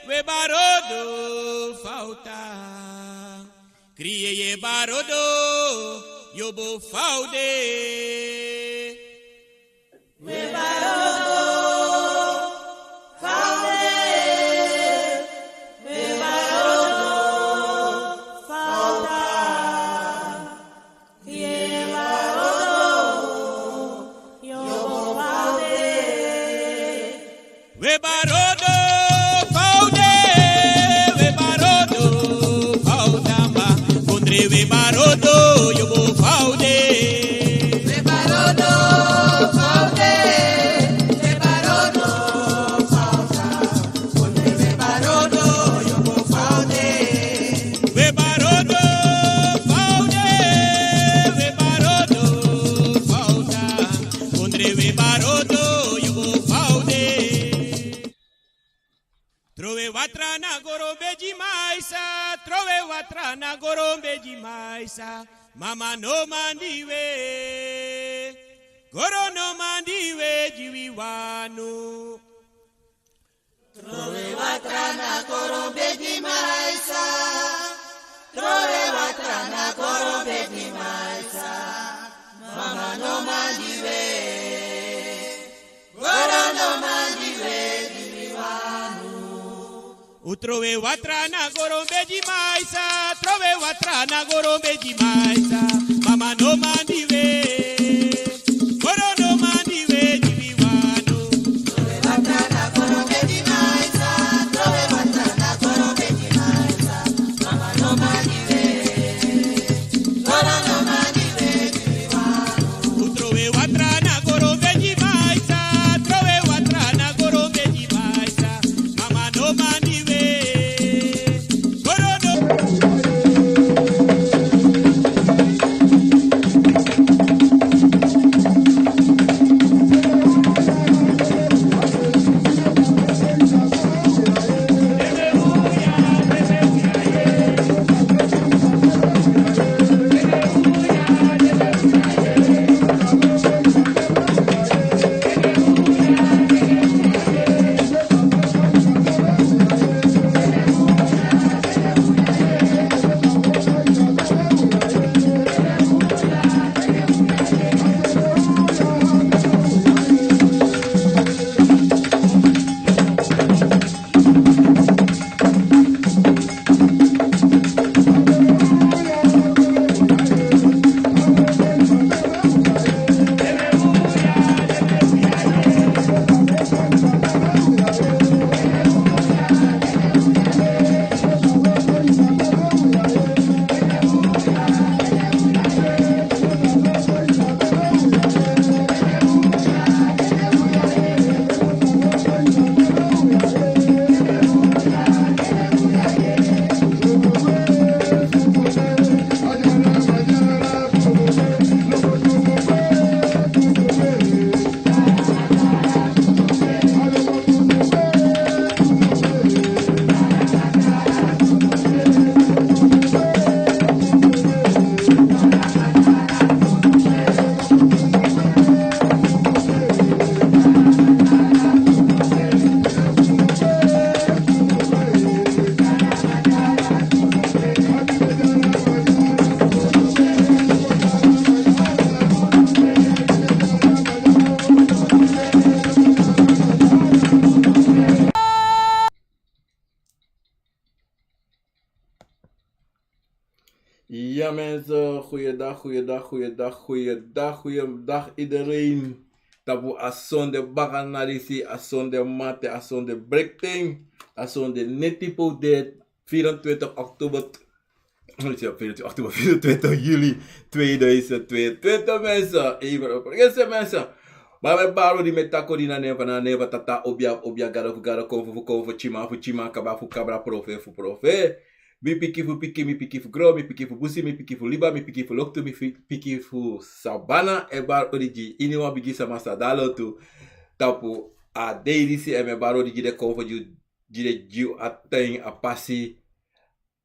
we barodo falta. Criei barodo, yobo falde. We barodo falde. We barodo falta. Criei barodo, yobo falde. We barodo falde, we barodo faudamba, kondre we barodo yobo falde. We barodo falde, we barodo falta, kondre we barodo yobo falde. We barodo falde, we barodo falda, kondre we barodo yobo falde. Trove watra na gorombe de maisa, trove watra na gorombe de maisa, mama no mandiwe, goro no mandiwe jiwiwanu. Trove watra na gorombe di maisa, trove watra na gorombe di maisa, mama no mandiwe, goro no mandiwe jiwiwanu. Utrove watra na gorombe de maisa, trove watra na gorombe de maisa, mama no mandiwe, goro no mandiwe jiwiwanu. Trove watra na gorombe di maisa, trove watra na gorombe di maisa, mama no mandiwe, goro no mandiwe jiwiwanu. Utrove watra na gorombe de maisa, trove watra na gorombe de maisa, mama no mandiwe, goro no. Ja mensen, goeiedag iedereen. Tabu asonde baganarisi, asonde mate, asonde breakting, asonde netipo de 24 oktober, 24 juli 2022 mensen. Even op mensen. Maar we baro die met tako die na neva tata obia gara konfo chima kaba fu kabra profe. Mi piki fu gro, mi piki fu busi, mi piki fu liba, mi piki fu loktu, mi piki fu sabana, e bar origi, iniwa bigi sama sadalo tu, tapu a deirisi e me bar origi de konfo jiu ateng a pasi,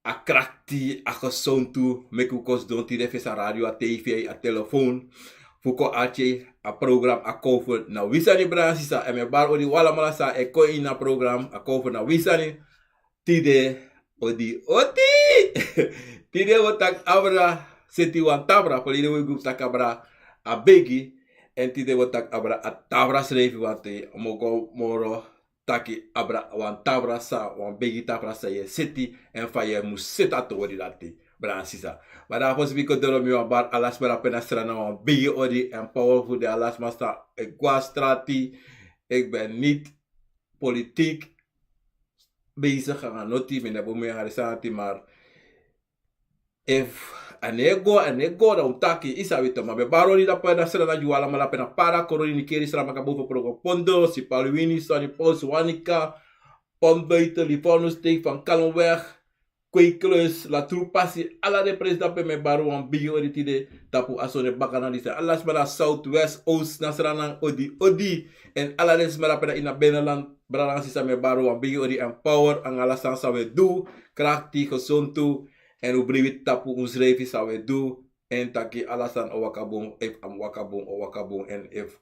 a krakti, a gesontu, meku kos don ti refe sa radio, a tv, a telefoon, fuko ache, a program Akomfo na wisani bransisa, e me bar ori wala malasa e koi na program Akomfo na wisani, Tide odi oti. Tide wotak abra seti wan tabra. Polide we groep tak abra a begi. En tide wotak abra a tabra schreef wante. Mogo moro taki abra wan tabra sa wan begi tabra sa ye seti. En fa ye mus seta to odi lati. Bransisa. Maar daar was ik door me bar alas maar pena strana wan begi odi en powerful de alas maar sta. Ik was strati. Ik ben niet politiek bezig gaan noti men hebben me harisati maar if anego da utaki isawito maar be baroni da pena sera juala mala pena para koroni ni keri sera maka boven pro pondo si paluini sani pos wanika pombe telefoon steek van Kalmweg Kweeklus la troepassi alla de pres da pe me baro wan biority de tapu asone bakana di sa alles mala southwest oost nasranang odi en alla des mala pena ina beneland brarang sisa me baro wan biority en power ang alasan sa we do krachtig gezontu en ubriwit tapu ons revi sa we do en taki alasan o wakabong if am wakabong en if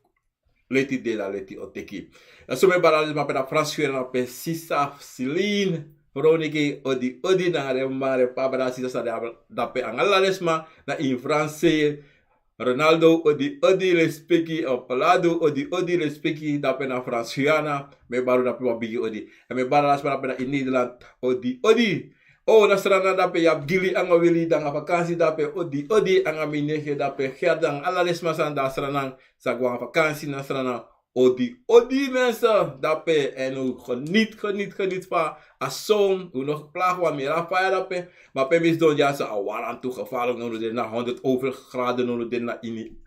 leti de la leti oteki so me baro ma pena transfer na pe sisa silin Veroniki odi na mare pabra sisa sa dape ang alalesma na in France Ronaldo odi respeki o Palado odi respeki dape na Franciana me baru dape wabigi odi e me baru las para in Nederland odi o nasrana dape yap gili ang wili dang vakansi dape odi ang aminege dape gerdang alalesma sa dasranang sa gwang vakansi nasrana odi mensen dape en u geniet van a song u nog plaagwa meer afaya dape maar pe mis don ja sa awaran toe gevallen no de na 100 over graden no de na in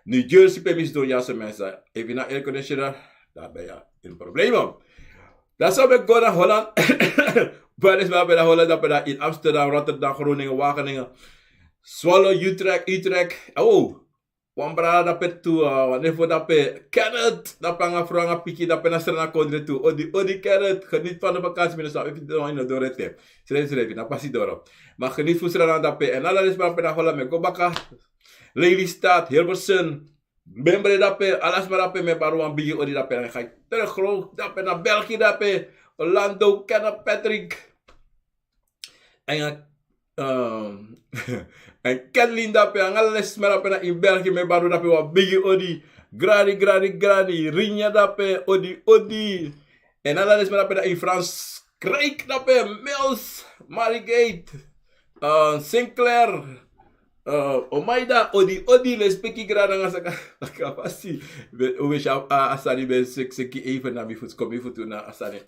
New Jersey pe mis don ja sa mensen even na air conditioner daar ben je in problemen dat zou ik gaan naar Holland maar is maar bij Holland dape in Amsterdam Rotterdam Groningen Wageningen Zwolle Utrecht wan brada dape tu wanneer voor dape Kenneth dape nga franga piki dape na serna kondre tu odi Kenneth geniet van de vakantie met zo even dan in door het schrijf na passie door maar geniet van serna dape en alles maar pe na hola me go baka Lelystad Hilversum membre dape alles maar dape me baru wan bigi odi dape ga terug groot dape na België dape Orlando Kenneth Patrick en en Kathleen dape ang alles marape na in België me baru dape wa bigi odi grani rinya dape odi en alles marape na in France Craig dape Mills Marigate Sinclair Omaida odi les peki grana nga sa kapasi we shall asani ben seki even na mi voet kom mi voet na asani.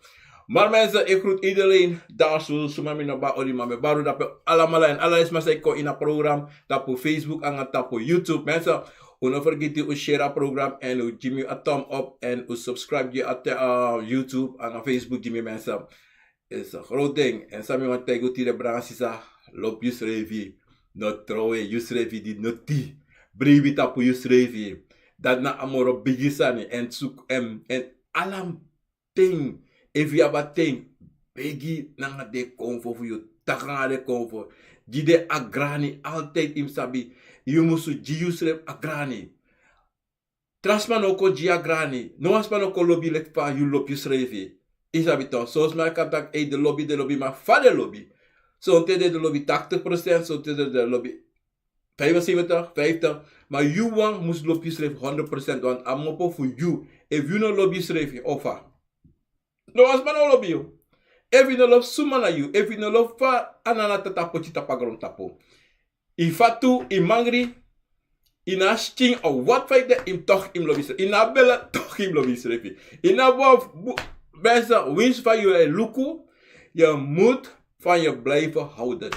Maar mensen, ik groet iedereen daar zo sumami no ba odi mame baru dape alamala en alles mas ko in a program tapo Facebook en tapo YouTube. Mensen, don't forget to share a program en give me a thumb up en subscribe je at YouTube en Facebook give me mensen. Is een groot ding. En sami want tego tire bransisa lop jus revi. No trowe jus revi di noti. Brevi tapo jus revi. Dat na amoro bigisani en suk en alam ding. If you have a thing, begi nanga de Akomfo voor je takanga de Akomfo. Jide agrani altijd im sabi. You musu jiusrep agrani. Trasman oko ji agrani. No asman oko lobby let pa you lobby srevi. Isabi ton. Zoals mij kan tak de lobby maar fa de lobby. Zo te de lobby 80%, zo te de lobby 75, 50. Maar you want mus lobby srevi 100%. Want amopo voor you. If you no lobby srevi, offer. No as man all of you. If you no love sumana you, if you no love fa anana tata pochita pagron tapo. Ifatu imangri ina sting of what fight that im toch im lobby. Ina bella toch im lobby srefi. Ina waf besa wins van je luku. Je moet van je blijven houden.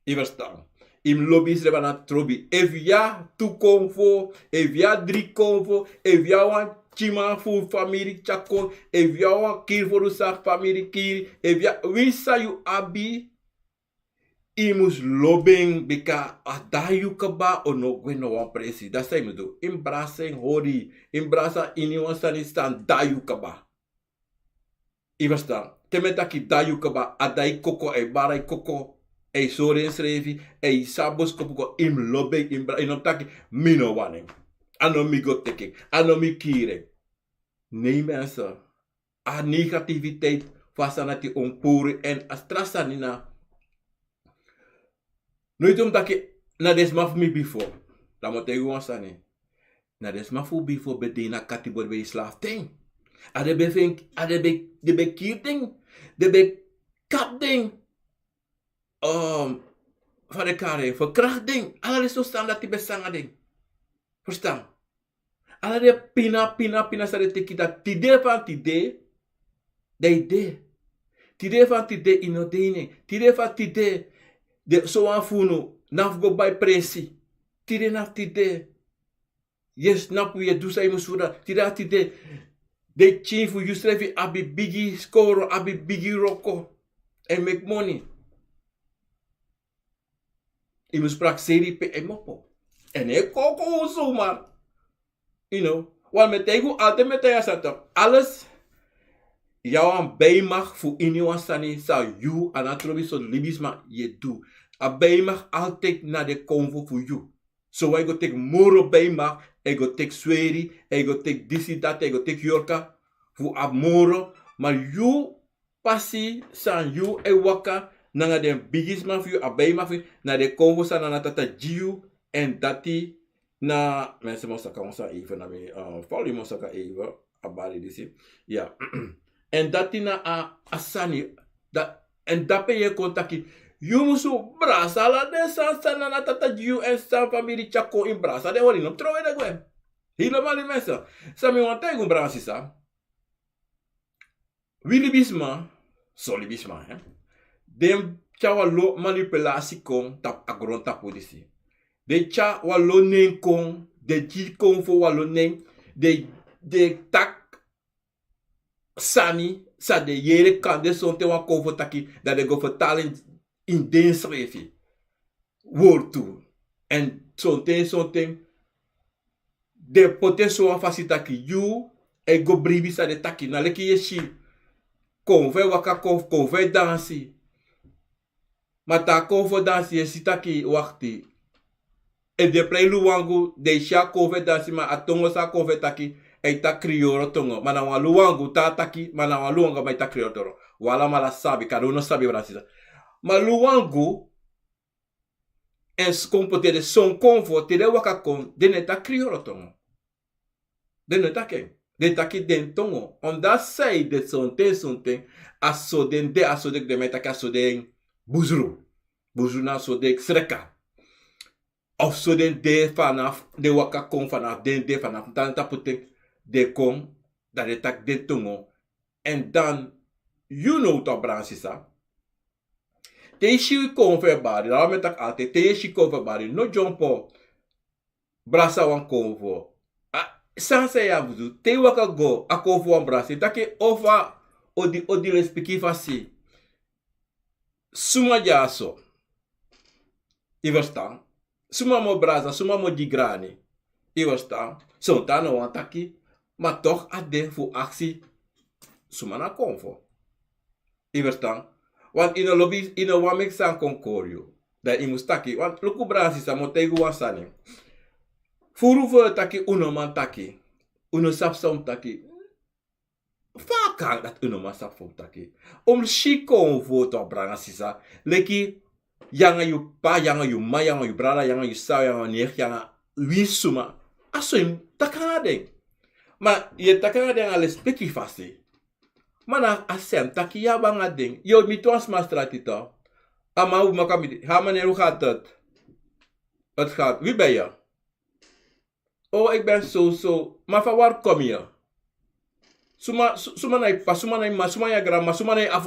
Je verstaan. Im lobby srefi na trobi. If ya tu Akomfo, if ya drie Akomfo, if ya want Chima voor familie chakon, if you want kill voor uw familie kill, if you wisa you abi, imus lobbying bika adayu kaba ono gweno wan presi. Dat zei me do. Imbrasing hori, imbrasa iniwan stan dayu kaba. Iverstaan. Temetaki dayu kaba adai koko e barai koko. E soren srevi, e sabos kopoko im lobbying imbra inotaki mino waning. Anomi goteking, anomi kire. Nee mensen, a negativiteit fasanati on puri en astrasanina. Noitum taki na desmaf mi before. La motegu wansani. Na desmaf before bedina katibor be slaaf ting. Ade be kierting, de be kapding. Van de kare, verkrachting. Alla de zo staan dat die besangading. Verstaan? Alla de pina sa de teki dat tide van tide, de ide. Tide van tide inodene. Tide van tide, de so afunu, nafgo by presi. Tide naf tide. Yes, napu ye dusa imusura. Tide tide. De chifu yusrefi abi bigi skoro, abi bigi roko. And make money. Imu sprak seri pe emopo. En ik koko zomaar. You know. Want met tegen altijd met tegen zat. Alles. Jou aan bijmag voor iemand sani sa you anatrobi so libisma je doet. A bijmag altijd naar de convo voor you. So I go take moro bijmag. I go take sweri. I go take disi dat. I go take yorka. Voor a moro. Maar you passi san you e waka. Nanga den bigisma voor a bijmag voor. Na de convo sa na tata jiu. En dati. Na mensen moesten kan ons even naar mij. Follow moesten kan even. Abali disi. Ja. En dat na a sani. En dat ben je contacti. Je moet brasa la de san na tata jiu en san familie chako in brasa. De hoor je nog trouwen de gwen. Helemaal die mensen. Sami want tegen brasa sa. Wilibisma. Solibisma. Dem chawa lo manipulatie kon tap agron tapo disi. De cha walo nen kon. De ji kon fo walo nen. De tak. Sani, sa de jere kan de sonte wan konvo taki, dat de go vertalen in den schreefje. Woord toe. En sonte, de potenso wan fasi taki, you, e go bribi sa de taki, na leki yeshi, konve waka konve dansi. Mata konvo dansi, yeshi taki wakti. E de play luwangu, de sha konve dansi, ma atongo sa konve taki, eita krioro tongo mana wa luwangu tataki mana wa luwangu ma ita krioro toro wala mala sabi kado no sabi brasisa ma luwangu es compote de son convo te de waka kon de neta krioro tongo de neta ken de taki den tongo on that side de sonte aso den de aso de meta ka so den buzru na so de sreka of so den de fanaf de waka kon fanaf den de fanaf tanta putek de kom, dat de tak de tongo. En dan, you know to bransisa. Te shi kon verbari, la me tak ate, te shi kon verbari, no jompo. Brasa wan konvo. Sansa ya buzu, te waka go, a konvo wan brasi, take ofa, odi respeki fasi. Suma jaso. Iverstan. Suma mo brasa, suma mo digrani. Iverstan. Sontano wan taki. Maar toch ade voor actie sumana konvo. Je verstaan? Want in de lobby, in de wamek san concorio. Dat je moet taki. Want luku brasi sa motegu wasani. Furu voor taki uno man taki. Uno sapsom taki. Vaak dat uno man sapsom taki. Shi konvo to brasi sa. Leki yanga yu pa, yanga yu ma, yanga yu brada, yanga yu sa, yanga nek, yanga wisuma. Aso im takadeng. Maar je takanga den alles peki fasi. Mana asem taki ya banga ding. Yo mi tuas mastratito. Ama u makamidi. Ha meneer, hoe gaat het? Het gaat. Wie ben je? Oh, ik ben zo. Maar van waar kom je? Suma na ipa, suma na ima, suma ya grandma, suma na af.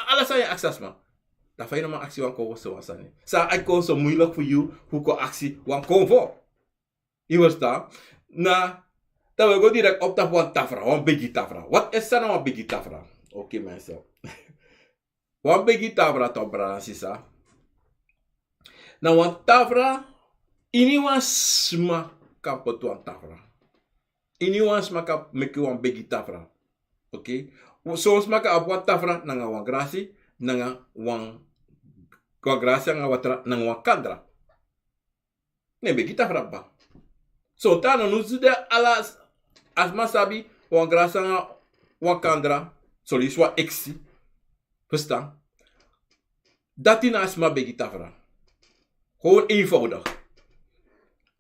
Alles aan je access man. Dat van je nog maar actie wan konvo zo wasani. Sa ik kon zo moeilijk voor jou. Hoe ko actie wan konvo. Je verstaan? Na. Dan we gaan direct op Wang Tafra, Wang Begi Tafra. Wat is dat Wang Begi Tafra? Oké mensen. Wang Begi Tafra toch bransisa. Na Wang Tafra, ini wan sma kapot Wang Tafra. Ini wan sma kap meki Wang Begi Tafra. Oké. So sma ka Wang Tafra nanga Wang Grasi, nanga Wang Grasi nanga watra nanga Wang Kandra. Ne Begi Tafra ba. So tano nuzude alas Asma sabi, wan grasa wan kandra, soli swa exi, Verstaan? Dat is asma begi tafra. Gewoon eenvoudig.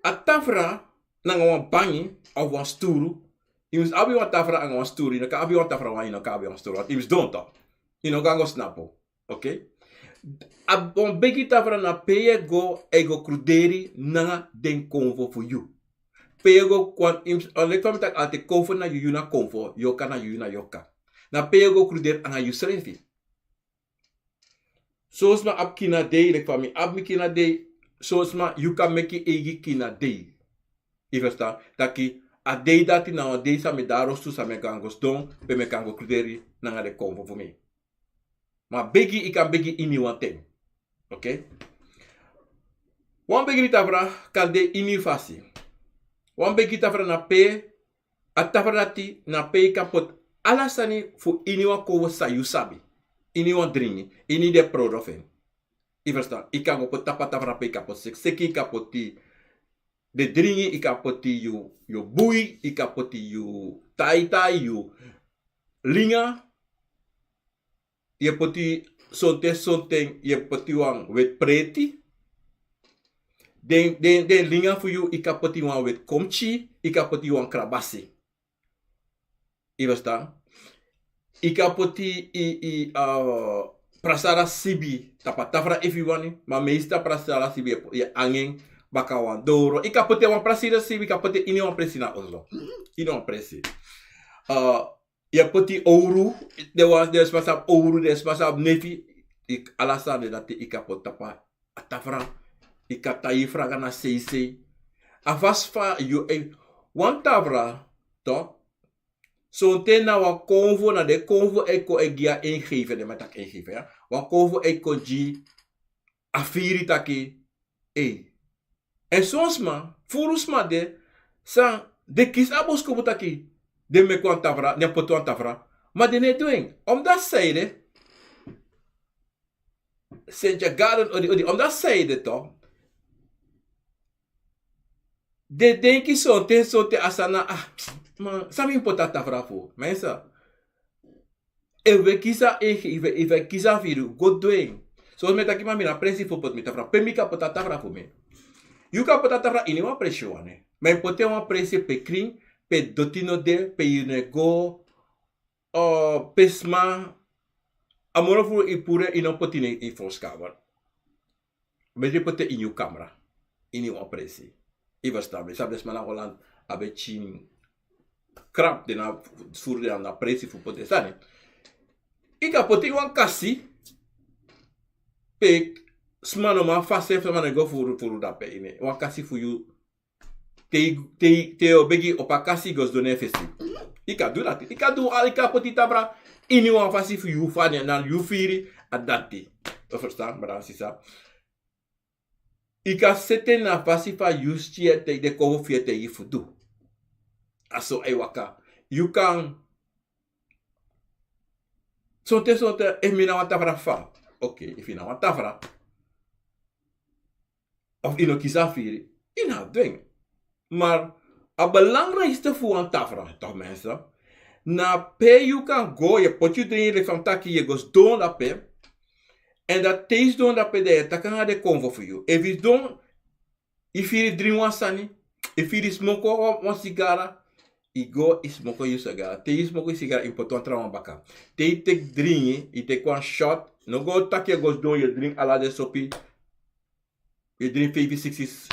A tafra, nanga wan bangi, of wan sturu. Ims abi wan tafra anga wan sturu. Ino ka abi wan tafra wan ino ka abi wan sturu. Want ims don't toch. Ino gango snapo. Oké? A wan begi tafra na peye go ego kruderi nanga den konvo for you. Peye go kwan ims lekwa mitak ate konvo na yu na konvo. Yoka na yu na yoka. Na peye go kruderi anga yu srefi. Zoals ma ab kina day, lekwa mi ab mi kina day. Zoals ma you kan make egi kina day. Je verstaan? Dat ki a day dat na a day sa me daros tu sa me gangos don, pe me gango kruderi na de konvo voor me. Maar begi ik kan begi ini one thing. Oké? Wan begi tafra kan de ini fasi. Wan begi tafra na pe a tafra ti na pe kapot alasani fu ini wan kovo sa you sabi. Ini wan dring, ini de prodo fen. Je verstaan? Ik kan op tapa tafra pe kapot seki kapoti de dringi ik kapoti you bui, ik kapoti you tai you linga. Je poti sonte je poti wang wet preti. Den linga voor you, ik poti wang wet komchi, ik poti wang krabasi. Je verstaan? Ik poti prasara sibi, tapa tafra everyone, maar meestal prasara sibi je angeng bakawan doro. Ik poti wang prasira sibi, ik poti ini wang presi na oslo. Ini wang presi. Je poti ouro, de spasab ouro, de spasab nefi, ik alasane dat ik kapot tapa atafra, ik katai fraga na seise. Avas fa you wan tafra, to? So na wa konvo na de konvo eko egia ingeven, de matak ingeven, ja? Wa konvo eko ji afiri taki, En soms ma, furus ma de, sa, de kis abos kubutaki. De me kwan tafra, ne potuan tafra. Maar de net doen. Omdat zijde. Sentja garden, omdat zijde toch. De denki sote asana. Man, sami impota tafra voor. Mensen. Ewe kisa even kisa viru. God doen. Zoals met akima mina presi voor pot met tafra. Pemika pota tafra voor me. Yuka pota tafra inima presio ane. Men pote wan presi pe kring. Pe dotino de, pe yunego, pesma, amoro fu ipure ino potine i foskamer. Beje pote in uw camera, in uw oppressie. I verstaan me, sabes mana Holland abe chin krap de na voerde aan na pressie fu pote sane. Ika pote wan kasi, pe smano ma fase fama go furu da pe ine. Wan kasi fu you. Te begi opakasi gos donen festi. Ika do dat. Ika do alika poti tabra. Ini wan fasi fu you fane na you firi adati. Verstaan, maar sisa. Ika sete na fasi fa you stie te de kovo fie te yifudu. Aso waka. You can sonte emina wan tabra fa. Oké, if ina wan tabra. Of ino kisa firi. Ina dwing. Maar het belangrijkste voor een tafra, toch mensen? Na pe you kan go, je pot je drinken van taki, je goes doen dat pe. En dat taste doen dat pe de, dat kan de convo voor you. If you don't, if you drink one sani, if you smoke one sigara, you go smoke you sigara. Te smoke you sigara important trouwens baka. Te take drink, you take one shot, no go tak je goes doen, je drink ala de sopi. Je drink 50-60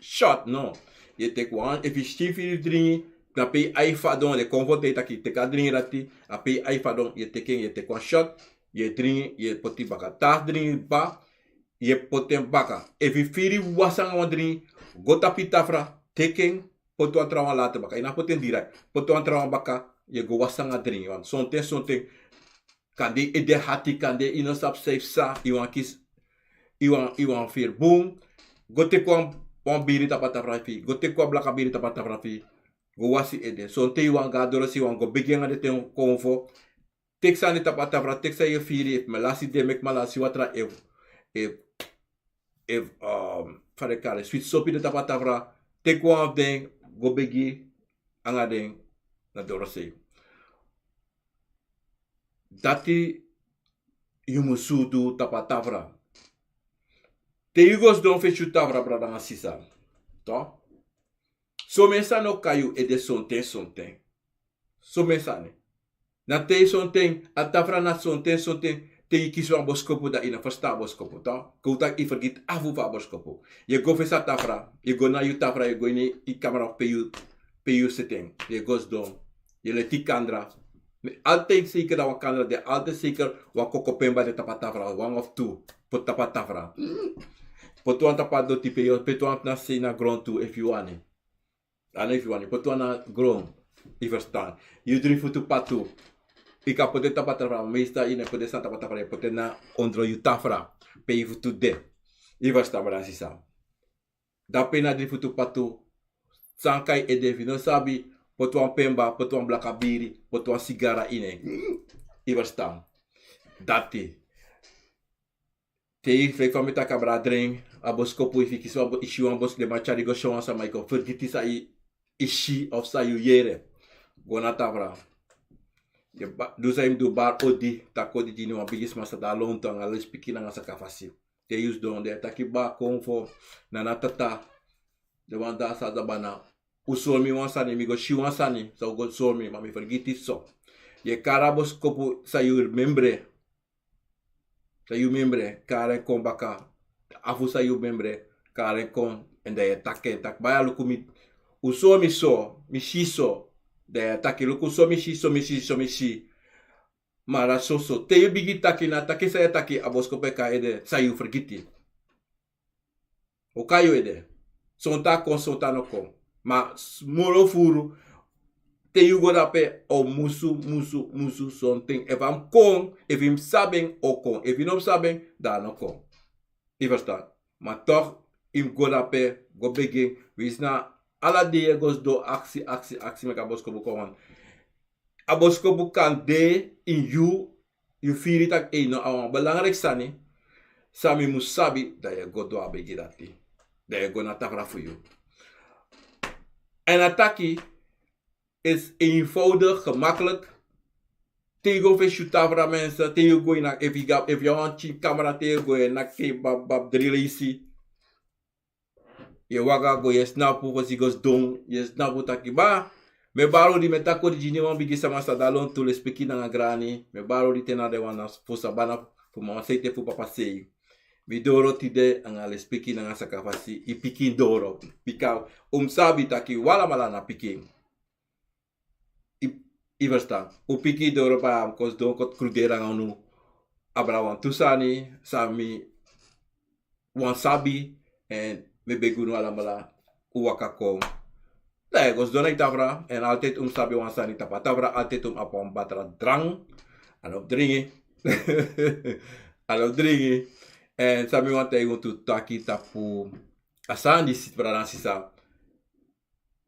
shot, no. Je take one, if you still drink, dan pay aifa don, de convote taki, te ka drink rati, a pay aifa don, je take one shot, je drink, je poti baka, tas drink ba, je poten baka. If you feel wasang wan drink, go tapi tafra, taking, potu an trawan later baka, ina poten direct, potu an trawan baka, je go wasang a drink, want something, kan de ede hati, kan de ino sap safe sa, iwan kis, iwan feel boom, go take one biri tapa tafrafi, go te kwa blaka biri tapa tafrafi, go wasi ede. So te wan gadoro si wan go bigyan ade te konfo, tek sa ni tapa tafra, tek sa ye firi, malasi de mek malasi watra farekare, sweet sopi de tapa tafra, tek wan den, go bigi, anga den, na doro se. Dati Yumusudu tapa tafra. Te yugos don fechu tafra bradanga sisa. To? So mensa no kayu e de sonten. So mensa ne. Na te sonten, a tafra na sonten. Te je kies van boskopo da ina versta boskopo. To? Koutak I vergit afu va boskopo. Je go fesa tafra. Je go na yu tafra. Je go in I camera pe yu setting. Je gos don. Je le ti kandra. Altijd zeker dat we kan de altijd zeker wat kokopemba de tapatafra one of two pot tapatafra potuan tapado tipe yo petuan na se na grond toe if you want it and if you want it potuan na grond I verstaan you drie futu patu ika pote tapatafra meesta ine pote sa tapatafra pote na ondro you tafra pe you futu de I verstaan maar sisa da pena drie futu patu sankai edevi no sabi potuan pemba, potuan blakabiri, potuan sigara ine. I verstaan. Dati. Te ik van met kabra dring, aboskopu if ik zo ishi wan bos de machari go showan sa maiko. Vergiti sa ishi of sa yu yere. Gona tavra. Du sa im du bar odi, takodi jini wan bigis masa da lontang, alis pikina nga sa kafasi. Te use don de takiba Akomfo, nanatata, de wan da sa zabana. Usomi wansani, mi go shi wansani, so go somi, ma mi vergiti so. Je karabos kopu sa yu membre. Sa yu membre, kare kon baka. Afu sa yu membre, kare kon, en da je tak baya luku mi. Usomi so, mi shi so. Da je take luku so mi shi. Mara so. Te yu bigi taki na taki sa je taki abos kope ka ede, sa yu vergiti. O kayo ede. Sonta no kon. Ma moro furu te yugo dape o musu something. If I'm kon, if I'm sabing o kon. If I'm sabing, dan no kon. I verstaan. Maar toch, im go dape, go begin. Wees na alla die gos do actie met aboskobu komen. Aboskobu kan de in you feel it ak no awan. Belangrijk sani, sami musabi, dat je go do abegi dati. Dat je go na tafra voor you. En ataki is eenvoudig, gemakkelijk. Tego vishu tavra mensen, tego go in if you want chi camera tego en nakke bab drillisi. Je waga go je snapu was igos don, je snapu taki ba. Me baro di metako di jini wan bigi sama sadalon to le speki na grani. Me baro di tena de wana fosa bana fu ma seite fu papa sei. Mi doro tide anga le speki na sakafasi I pikin doro. Pika sabi taki wala mala na pikin. I verstaan. U piki doro pa am kos don kot krudera nganu. Abrawan tusani sami wan sabi en me begunu ala mala uwakakong. Nee, gos don tafra en altijd sabi wan sani tapa tafra altijd apon batra drang. Anop dringi. Anop dringi. En sabi want I want to taki tapu asan di sit pra sisa.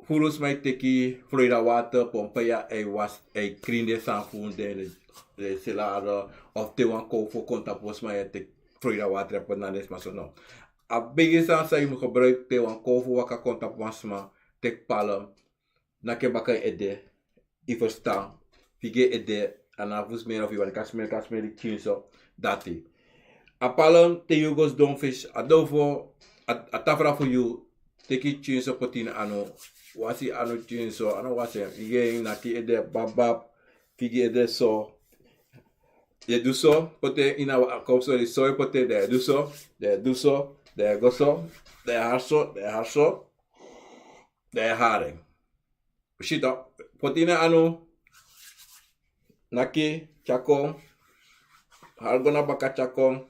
Furus mai teki Florida water pompeia was krinde sanfun de selada of te wan Akomfo konta pos mai te Florida water pa nanes maso no. A bigi san sa im gebruik te wan Akomfo waka konta pasma tek palm na ke baka ede I verstaan. Fige ede anavus meer of iwan kasmer kinso dati. Apalon te yugos donfish adovo atafra for you teki chinso potina ano wasi ano chinso ano wasi igen naki ede babab figi ede so ye do so pote ina Akomfo de soy pote de do so de goso de harso de haring shito potina ano naki chakong hargona baka chakong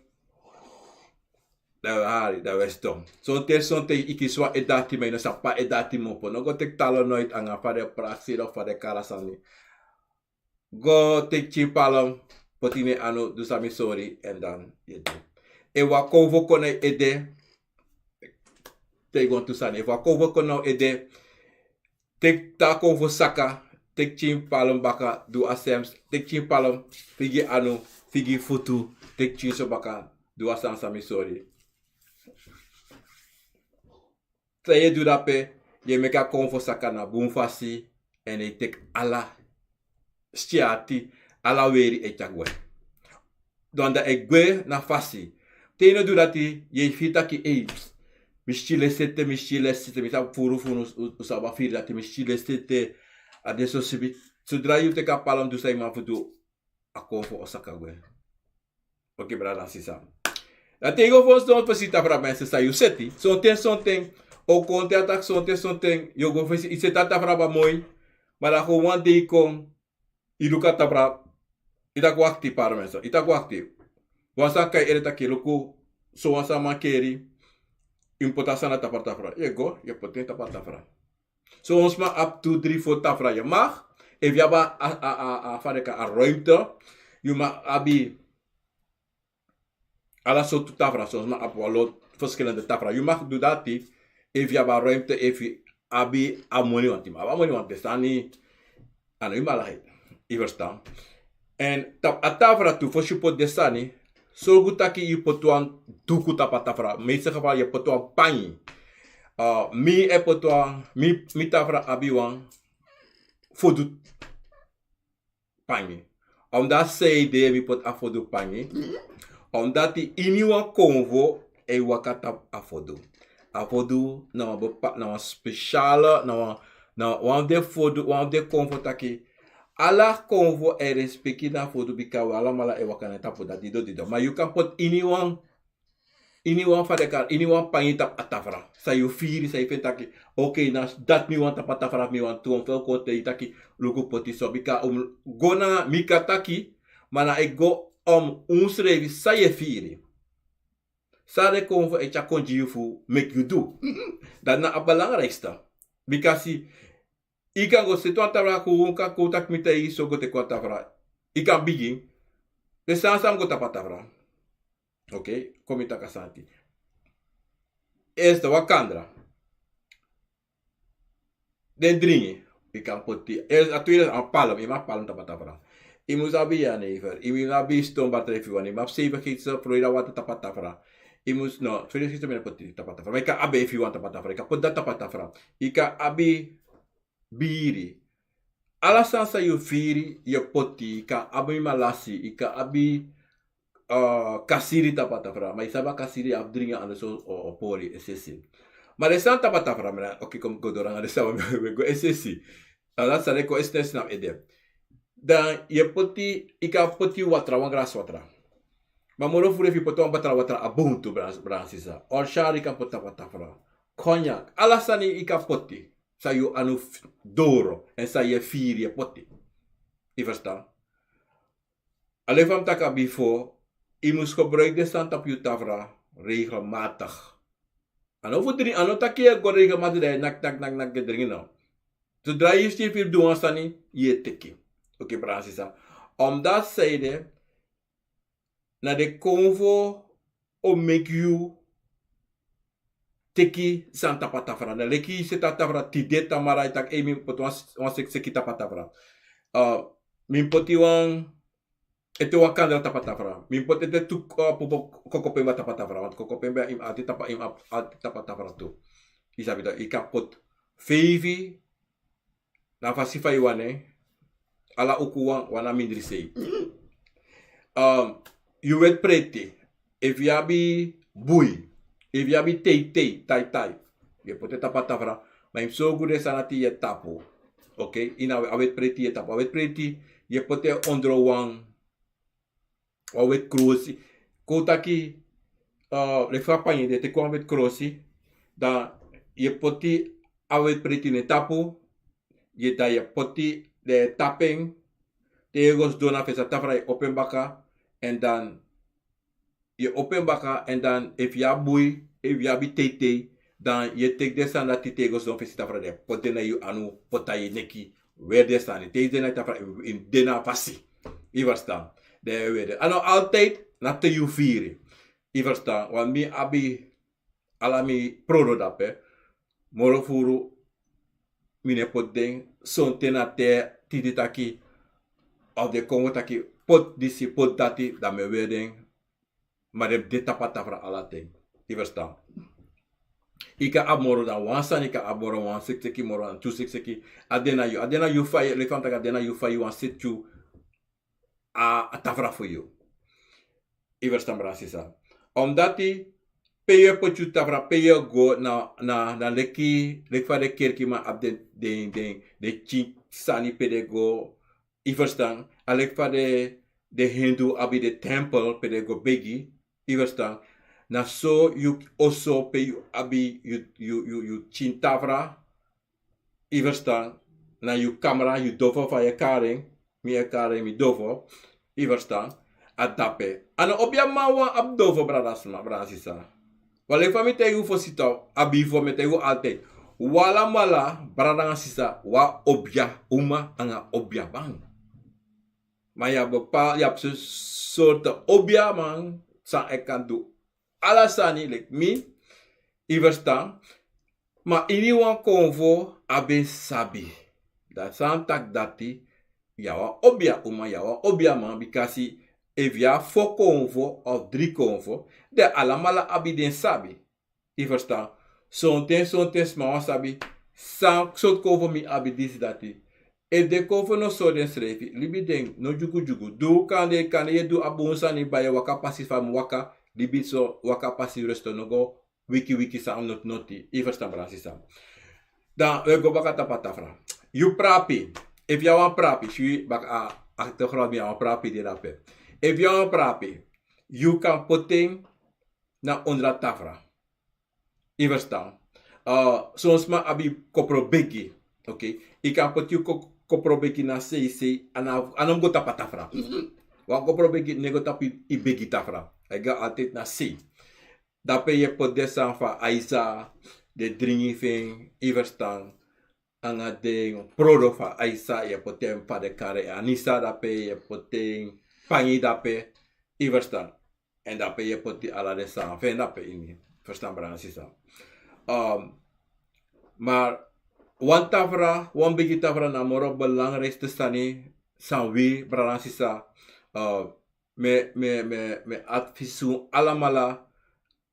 da weston. So te ikiswa edati me no sapa edati mopo. No go tek talo nooit anga fade praksi of fade karasani. Go tek chipalom potine ano do sami sorry and dan yedo. E wa Akomfo kono ede te gon tu sani. E wa Akomfo kono ede tek ta Akomfo saka tek chipalom baka do asems tek chipalom figi ano figi futu tek chinso baka do asam sami sorry. Traye du dape, je meka Akomfo sakana bumfasi en e tek ala stiati ala weri e chagwe. dan da egwe na fasi. Teno do dati, je fita ki mischile sete, misa furu usaba firi dati mischile sete, adesso sibi. Zodra je te kapalam do sai ma fudu Akomfo osaka gwe. Ok, brada sisa. Dat tegen ons don't pasita para mensen sa you seti. Something o konte atak something yo go fesi isetata para ba mooi. Maar dan gewoon die kon iluka tabra ita kwakti para mensen. Ita kwakti. Wasa kai ereta kiluku so wasa makeri impotasa na tapatafra. Je go, je potent tapatafra. So ons ma up to 3 4 tafra je mag. If je ba a ruimte, je mag abi alla soorten tafra, zoals maar op alle verschillende tafra. Je mag doen dat if je hebt ruimte, if je abi amoni want je amoni want is dan niet aan je malheid. Je verstaan. En tap a tafra toe, voor je pot desani, zo goed dat je potuan duku tapa tafra. Meeste geval je potuan pani. Mi e potuan mi tafra abi wan fodu pani. Omdat zij de mi pot afodu pani. Omdat die iniwa Akomfo e wakata afodu. Afodu na een speciale na wan de Akomfo taki ala Akomfo e respecti na fodu bika wala mala e wakana tapo dat dido. Maar you kan pot iniwan fadeka iniwan pangita atafra. Sa you firi sa ife taki okay na dat mi wan tapatafra mi wan tuon fel kote itaki luku poti so bika gona mika taki mana e go schrijven, sa je vieren. Sa de Akomfo e cha konji fu make you do. Dat na het belangrijkste. Because I kan go se tuan tabra kuunka kutak mita I so go te kwa tafra. I kan begin. De sansam go tapatafra. Okay, komita kasanti. Eerste wakandra. Den dringi. I kan poti. Eerst a tweede aan palm. I ma palm tapatafra. I moet abi ja never. I moet abi stom battery van. I moet 7 gitsen Florida wat tapatafra. I moet no 2 gitsen met poti tapatafra. Maar ik kan abi if you want tapatafra. Ik kan pot dat tapatafra. Ik kan abi biri. Alasan sa you firi je poti. Ik kan abi malasi. Ik kan abi kasiri tapatafra. Maar isaba kasiri afdringen aan de zo poli SSC. Maar de san tapatafra. Oké, kom go door aan de sama go SSC. Alasan reko SSC nam edem. Dan je poti, ika poti watra, wan gras watra. Maar moro fure fi poto watra watra abuntu bransisa. Or shari kan pota watafra. Cognac. Alasani ika poti. Sa you anu doro. En sa je vier je poti. Je verstaan? Alleen van taka before. I moest gebruiken de stand op je tafra. Regelmatig. En over drie, ano takia go regelmatig. Nak dringen nou. Zodra je stief wil doen, stani, je teki. Oké, Bransisa. Omdat zeiden, na de Akomfo o make you teki san tapatafra. Na leki se tapatafra tideta mara itak e min poti wan seki tapatafra. Min poti wan ete wakandra tapatafra. Min poti ete tu kokopemba tapatafra. Want kokopemba im ati tapatafra tu. Isabita, ika pot fevi na fasifa iwane. Ala ukuwan wana mindri sei. You wet pretty. If you abi bui. If you abi tai. Je pote tapatafra. Maar im so good sanati ye tapo. Okay? Ina awet pretty ye tapo. Awet pretty. Je pote ondro wan. Awet krosi. Kotaki. Le frapanje de te kwam wet krosi. Dan je pote awet pretty ne tapo. Je da je pote de tapping, tegels dona fesa tafra je open baka, en dan je open baka, en dan if ya bui, if ya bi tete, dan je take desan dat die tegels don fesa tafra de poten na you anu pota je neki, weer desan, te na tafra in dena passi, je verstaan, de weer. Ano altijd na te you vieren, je verstaan, want mi abi alami prodo dape, moro furu mine pot ding, son tenate titi taki, of de Kongo taki, pot disi, pot dati, da me wedding, maar de tapatafra ala ting. Je verstaan? Ika abmoro dan wansan, ika abmoro wan sikseki, moro dan 2 sikseki, adena you fire, lefantaka adena you fire, wan sit you, a tafra for you. Je verstaan brasisa. Omdat die peyo pochu tafra peyo go na leki van de kerk maar op de chi sani pedego. Je verstaan. Alek van de Hindu abi de tempel pedego begi. Je verstaan. Na so you also peyo abi you chin tafra. Je verstaan. Na you camera you dofo van je karing. Mi dofo. Je verstaan. Adape. Ano obia mawa abdofo brasisa. Wale fami te yu fosito abi fo me te yu altijd. Wala mala brada sisa wa obia uma anga obia bang. Maar je hebt een soort obia man sa ik kan doen. Alasani like me. Je verstaan. Maar ini wan konvo abe sabi. Dat san tak dati. Yawa obia uma yawa obia man bikasi evia fo konvo of 3 konvo. De alamala abi den sabi. Je verstaan. Sonten sma sabi. San sot konvo mi abi dis dati. E de konvo no so den srefi. Libi den no jugu. Do kan ye do abonsa ni baye waka pasi fam waka. Libi so waka pasi resto no go. Wiki sa not noti. Je verstaan brasisa. Dan we go baka tapatafra. You prapi. If you want prapi. Shui baka achtergrond mi aan prapi di rape. If you want prapi. You can putting na onder tafra. Je verstaan. Soms maar abi kopro begi. Oké. Ik kan put you kopro begi na CC. Anom go tapa tafra. Wa kopro begi nego tapi I begi tafra. Ik ga altijd na C. Dape je pot desan van Aisa. De dringi fin. Je verstaan. Anga de prodo van Aisa. Je poten pa de kare. Anisa dape. Je poten pangi dape. Je verstaan. En dape je poti ala de san. Fen dape ini. Verstaan brasisa. Maar Wang Begi Tafra na moro belangrijkste stani sanwi brasisa. Me advisu alamala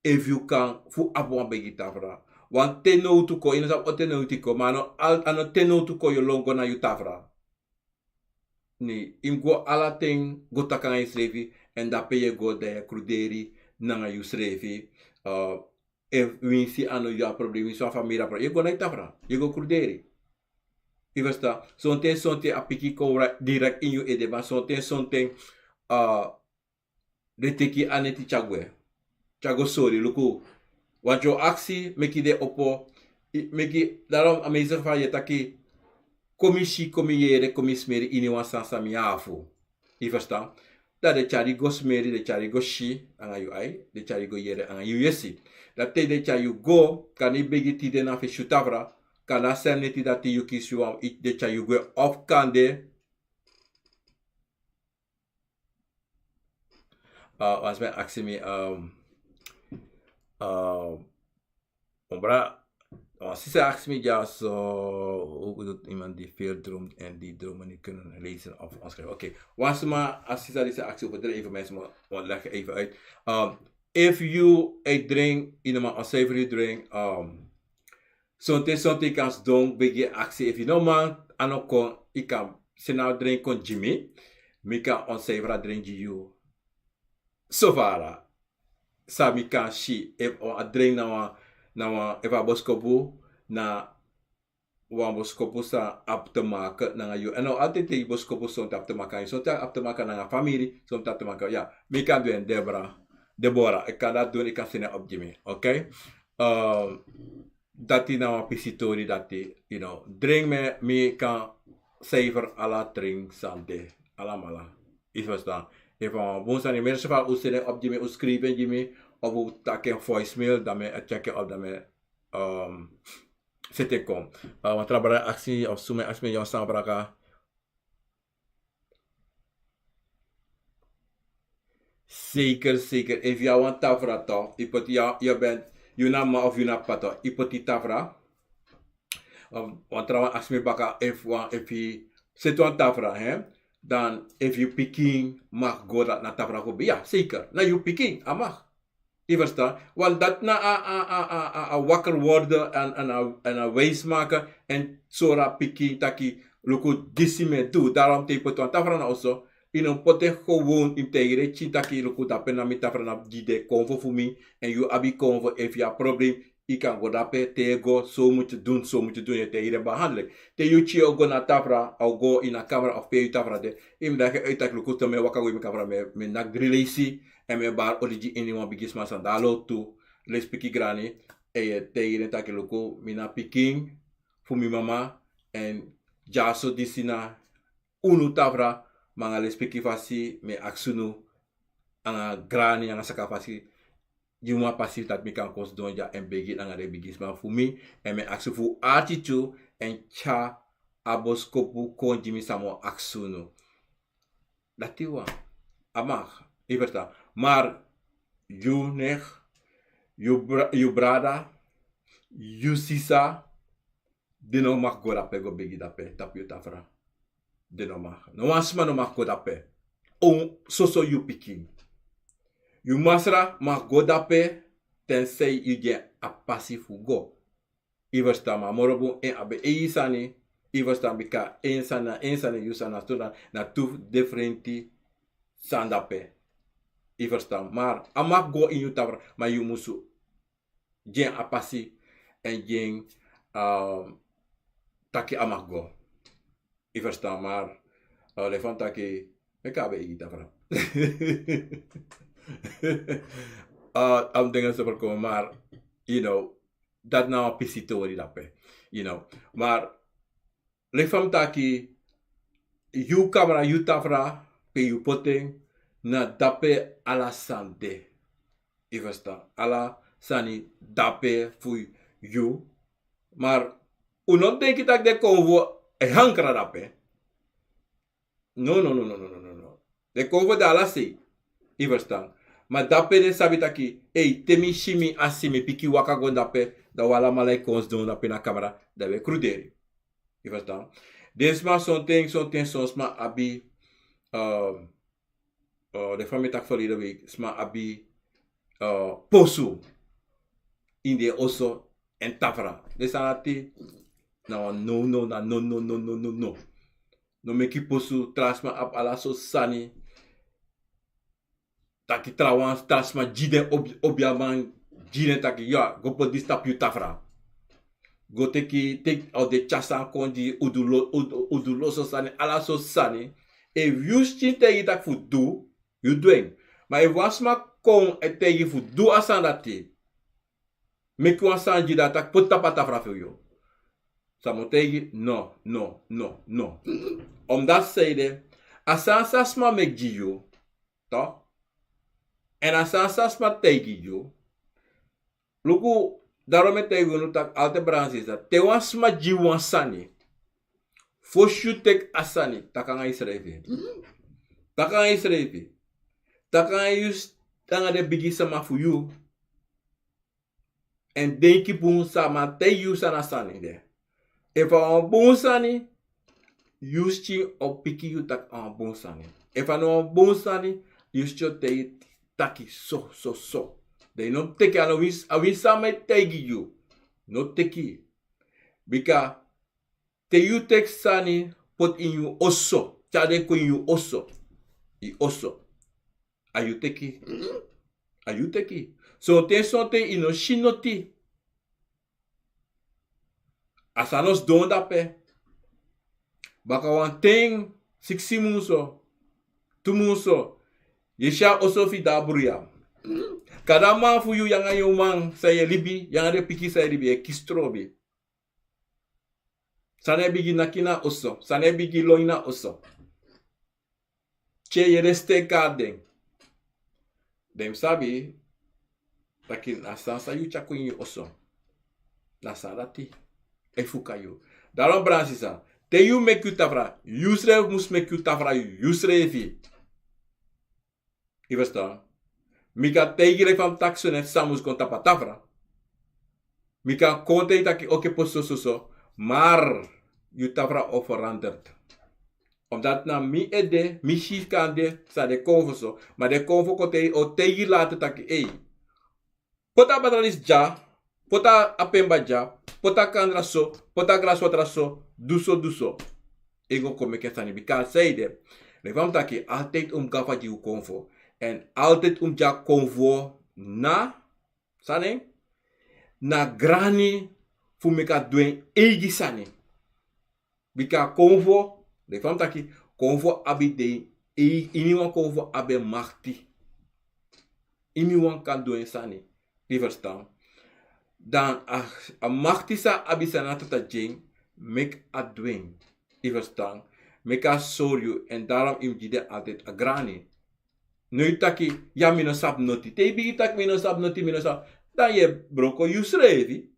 if you can fu ap Wang Begi Tafra. Want teno tuko ino sa oteno tiko mano ano teno tuko yo longo na yu Tafra. Ni imgo ala ting go takanga isrefi en dape ye go de kruderi nanga yu srefi. If we see ano ya problemi so família para eu go na Tafra eu go cruderi e basta sonte apiki ko direct in you edeba sonte de teki aneti chago sorry luku wajo aksi meki de opo meki darom amazing fa yetaki komiyere komismeri ini wasansa miafu e basta da de chari gosmeri de chari goshi anga yu ai de chari go yere anga yu yesi dat te de chayu go kan I begi ti de na fe shutavra kan na sem neti dat ti yu kisu am it de chayu go of kande was mij aksimi ombra si ze aksimi ja zo hoe doet iemand die veel droomt en die dromen niet kunnen lezen of schrijven. Oké, was maar als si deze actie op even mensen maar leg even uit. If you a drink in een unsavory drink, something kans doen begi actie. If you no man, anoko ik kan se nou drink kon Jimmy, mika unsavory drink you. So far, sabi kan shi if a drink na eva boskopu na wan boskopu sa ap te maken na you. En nou altijd die boskopu soms ap te maken, soms ap te maken na familie, soms ap te maken. Ja, mika doen Deborah, ik kan dat doen, ik kan zien op Jimmy, oké? Dat is nou een pisitori, dat is, you know, drink me kan cijfer ala drink sante, alamala, is verstaan. Even woensdag in ieder geval, hoe zit op Jimmy, hoe schrijven Jimmy, of hoe tak een voicemail, dat me checken op dat me zitten kom. Want er actie of sume actie met jou samenbraka. Zeker. If you want Tafra toch, je bent, je naam of je naam pato, je pot die Tafra. Want trouwens, als je baka, if je zit aan Tafra, hè, dan if je picking mag go dat naar Tafra go. Ja, zeker. Na je picking, mag. Je verstaan? Want dat na wakker worden en een wijs maken en zora picking taki luku disime doe. Daarom te pot aan Tafra na also. in een pote gewoon in tegere chintaki luku dape na mitafra na jide konvo fumi en you abi konvo if ya probleem ik kan go dape tego zo moet je doen je tegere behandelen te you chi go na tafra au go in a camera of pe you tafra de im da ke uitak luku to me waka go mi camera me na grillesi en me bar origi in one bigisma sandalo tu les piki grani e tegere taki luku mina piking fumi mama en jaso disina unu tafra manga lespeki fasi me aksunu anga grani anga saka fasi juma pasi dat mi kan kos donja en begi anga de bigisma fumi en me aksu fu atitu en cha aboskopu kon jimi samo aksunu datiwa amach iverta maar you nech you brada you sisa dino mag go dape go begi dape tapio tafra de no mag. No asma no mag go dape. On soso you picking. You masra mag go dape tensei you get a passive go. Iversta ma morobu en abe eisani. Iversta bika ensana you sana tuna na two differenti sandape. Iversta maar amak go in you tabra ma you musu. Gen a passi en gen taki amak go. Ik versta maar elefant taki Begi Begi Tafra. Am dingen zo voorkomen, maar you know dat nou een pisitori dape, you know. Maar elefant taki you camera you tafra pe you poteng na dape ala sante. Ik versta ala sani dape fui you, maar unon denk ik dat de konvo e hankra dape. No. De konvo dala si. I verstaan. Maar dape de sabitaki. Hey, temi shimi asimi piki waka gon dape. Da wala malai kons don dape na camera. Da we cruderi. I verstaan. Densma sma abi. De famie tak verleden week. Sma abi. Posu. In de osso en tafra. De sanati. No. No meki posu trasma ap ala so sani. Taki trawans trasma jiden objaman jiden taki ya go po distap yu tafra. Go take out the chasan kondi udulo so sani ala so sani. If you chin tegi tak fu do, you doing. Maar if wasma kon e tegi fu do asan dati. Meki wasan jida tak pot tapa tafra fu yo. Samotegi, no. Omdat zeiden, asan sasma mekji yo, toch? En asan sasma tegi yo, luku, daarom tegi yo tak alte branches, te wasma jiwan sani, foshu tek asani, takanga isrevi. Takanga yus, tanga de bigi sama fu you, en denki pun sama te yu sana sani de. If a bon sani, use chi o piki you tak a bon sani. If a no bon sani, use chi te taki so. They no take a wis same tegi you. No teki. Because te you take sani put in you osso. Chade ko in you osso. I osso. Are you teki? So te sote ino shinoti. Asanos don dape. Baka wan ting 6 muso. 2 muso. Yesha osofi da buria. Kadama fu yu yanga yomang saye libi. Yanga de piki saye libi. E kistrobi. Sane bigi nakina oso. Sane bigi loina oso. Che yereste garden. Dem sabi. Takin asansa yu chakun yu oso. Nasarati. E fukayo. Daarom bransisa. Te you make you tafra. Yusre mus make you tafra. Yusre fi. I verstaan. Mika tegire van taxen en samus kon tapa tafra. Mika konte taki oke poso so. Maar you tafra overanderd. Omdat na mi ede, mi shifkande, sa de konvo so. Maar de konvo kote o tegi laten taki. Ey. Pota batralis ja. Pota apemba ja. Pota kandra so, pota glas watra so, duso. Ego come que tani because say de. Lefam taki altijd gava di Akomfo. En altijd ja konvo na, sane, na grani fu meka duen egi sane. Bika konvo, lefam taki, konvo abi de, iniwan konvo abe machti. Iniwan kan duen sane. Die verstaan. Dan a machtisa abisana tata jing mek a dwing. I verstaan. Mek a soryu en daarom im jide altijd a grani. Nu taki ja mino sap noti. Te bigi tak mino sap noti mino sap. Dan je broko you schrevi.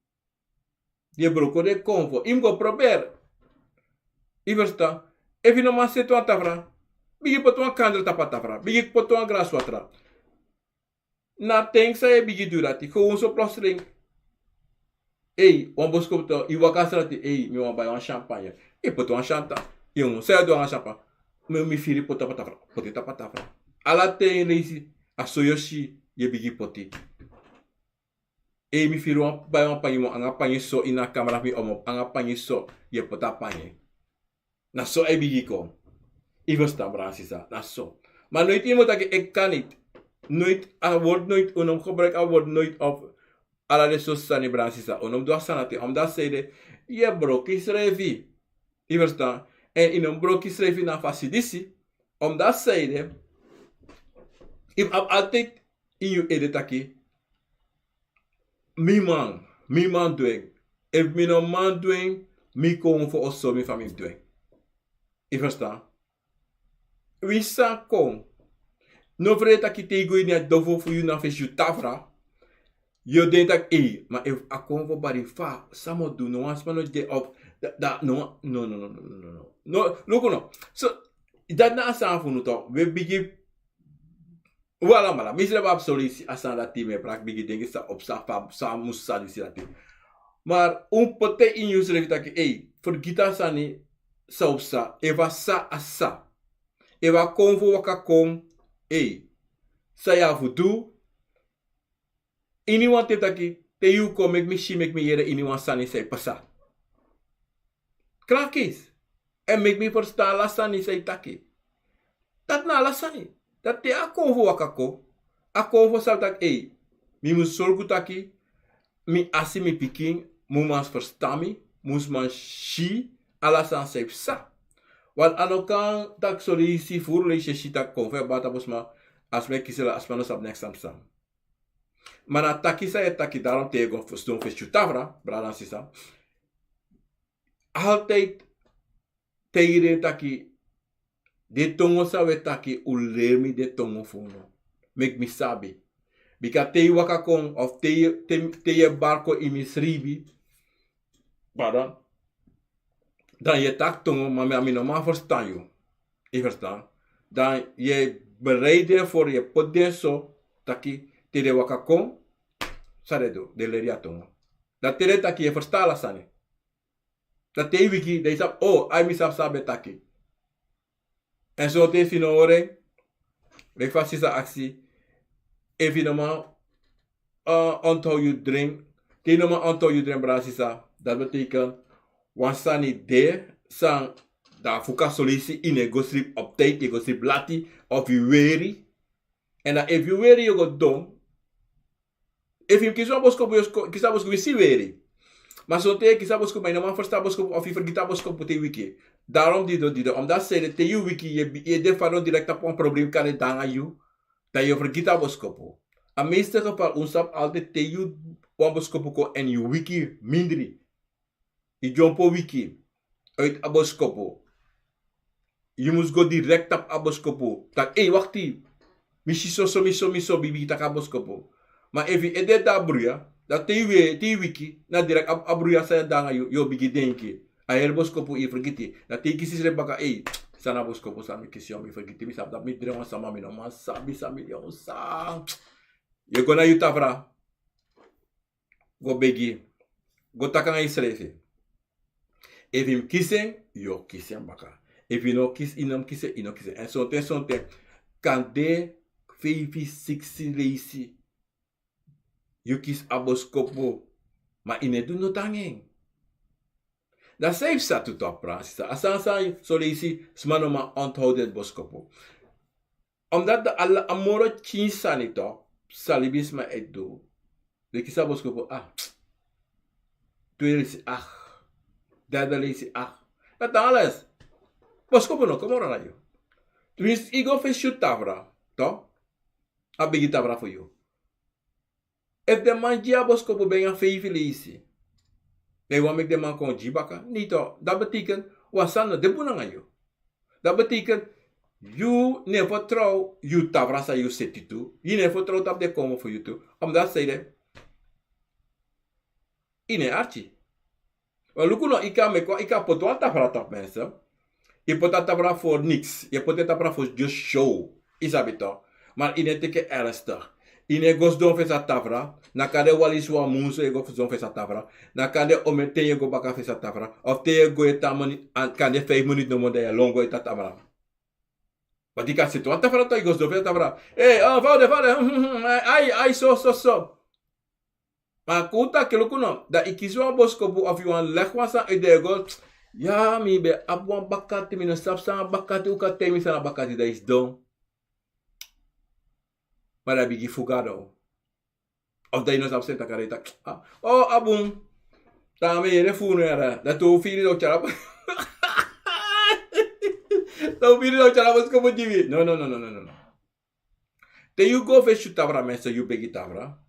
Je broko de konvo. Im go probeer. I verstaan. Evi no mas setu tafra. Bigi potuan kandra tafra. Bigi potuan gras watra. Na tank sa e bigi durati. Gewoon so plotseling. Ei, wan boskop to, i wakasrati, ei, mi wan bay wan champagne. I pot wan chanta. Yung, saya do wan champagne. Mi firi pota patafra. Potita patafra. Ala te reisi, a soyoshi, ye bigi poti. Ei, mi firi wan bay wan panyi mo, anga panyi so, ina kamera mi omop, anga panyi so, ye pota panyi. Na so e bigi kom. I verstaan bransisa, na so. Maar nooit iemand dat ik kan niet. Nooit, a woord nooit, unom gebruik a woord nooit op. Ala de sos sani bransisa. Onom doa sanati. Omdat zeide, je brokis revi. Je verstaan? En in een brokis revi na fasidisi. Omdat zeide, ik heb altijd in je editaki. Mi man doing. If mi no man doing, mi kom voor osso mi familie doing. Je verstaan? Wie sa kom? No vreta ki te gooi net dovo voor je na Wegi Tafra. Je denkt dat, maar if Akomfo bari fa, samo do no was no de op dat no. No, no. So dat na asan fu no to, we bigi wala mala, misle bab solisi asan dat team prak bigi dengi sa op sa musa disi dat. Maar pote in use revita ki, for gita sani sa opsa, eva sa asa. Eva Akomfo waka kom, sa ya vudu. Iniwan te taki, te yu ko mek mi yere iniwan sani say pasa. Krakis. En mek mi verstaan la sani say taki. Dat na la sani. Dat te Akomfo wakako. Akomfo sal tak, mi mus sorgu taki, mi asi mi piking, mu mas verstami, mus man shi, ala san say psa. Want anokan tak sori si fur le shi tak konfe bata busma, asme kisela asmano sab next time sam. Maar na taki sa e taki daarom tegen verstaan Wegi Tafra, brada sisa. Altijd tegen taki de tongo sa we taki ulermi de tongo funo. Mek mi sabi. Bika te waka kon of te barko imisribi. Pardon. Dan je tak tongo, maar mi no ma verstaan je. Je verstaan. Dan je bereid voor je potdenso taki te de waka kon. Saredo, de leriatongo. Dat tere taki je verstaan la sani. Dat te wiki, de sap, ai mi sap sabe taki. En zo te fino ore, we fascisa actie. Evidemment, onthoud je dring. Te no ma onthoud je dring brasisa. Dat betekent, wansani de, sang, da fuka solisi in e go strip op tijd, e go strip lati, of je weri. En dan if je weri, je go dom. If je kies op wisi weri. Maar zo te kies op maar normaal versta boskop of je vergita boskop te wiki. Daarom die omdat ze te je wiki je de faro direct op een probleem kan het dan aan je. Dat je vergita boskop. A meeste geval ons op altijd te je boskop en je wiki mindri. Je jumpo wiki uit aboskopo. Je moet go direct op aboskopo. Dat wacht die. Miso bibi tak aboskopo. Maar even ede da bruya, dat te wiki, na direct abruya sa danga yo bigi denki. A herboskopo i vergiti. Dat te kisi se baka sana boskopo sa mi kisi yo mi vergiti mi sab da mi dire sama mi no ma sabi yo sa. Yo gona yu Tafra. Go begi. Go takanga isrefe. If him kissing, yo kissing baka. If you no kiss, inom kisse, ino kisse. En sonte, kan de 5-6 leisi. You kiss aboskopo. Maar ine do no tanging. Dat safe sa tu top Francis. Asan so leisi smanoma onthouden boskopo. Omdat de alle amoro chin sanito salibisma et do. De kisa boskopo tweede is derde leisi Dat alles. Boskopo no komora na yo. Twins igo fe shoot tafra, to? A begi tafra for you. If de man gia boskopo benga feifi leisi. Nee, wat ik de man kon jibaka? Niet toch? Dat betekent, wat zijn de boenen aan jou? Dat betekent, you never trouw, you tavrasa you seti toe. You never trouw dat de komen voor you toe. Omdat zij de, ine archi. Maar lukuno, ik kan potwa tafra tap mensen. Je pot tafra voor niks. Je pot tafra voor just show. Isabito. Maar ine teke ernstig. Ine gos don fesa tafra, na kade wali suwa muso e go don fesa tafra, na kade omete ye go baka fesa tafra, of te ye go eta mani, kade 5 minuten no mode ya longo eta tafra. Wat die kan zitten, wat tafra to gos don fesa tafra. Vader, ai, so. Maar kuta kelukuno, da ikizwa boskopu of you an lekwasa e de go, ya mi be abwan bakati, mi no sapsa bakati, uka temi sana bakati, da is don. Maar dat heb je fugado. Of dat je nog absent kan abum. Daarmee je funeral. Dat tu fili do charap. Tu fili do charap is como divi. No. Te you go fe shoot tavra mensen you begi tavra.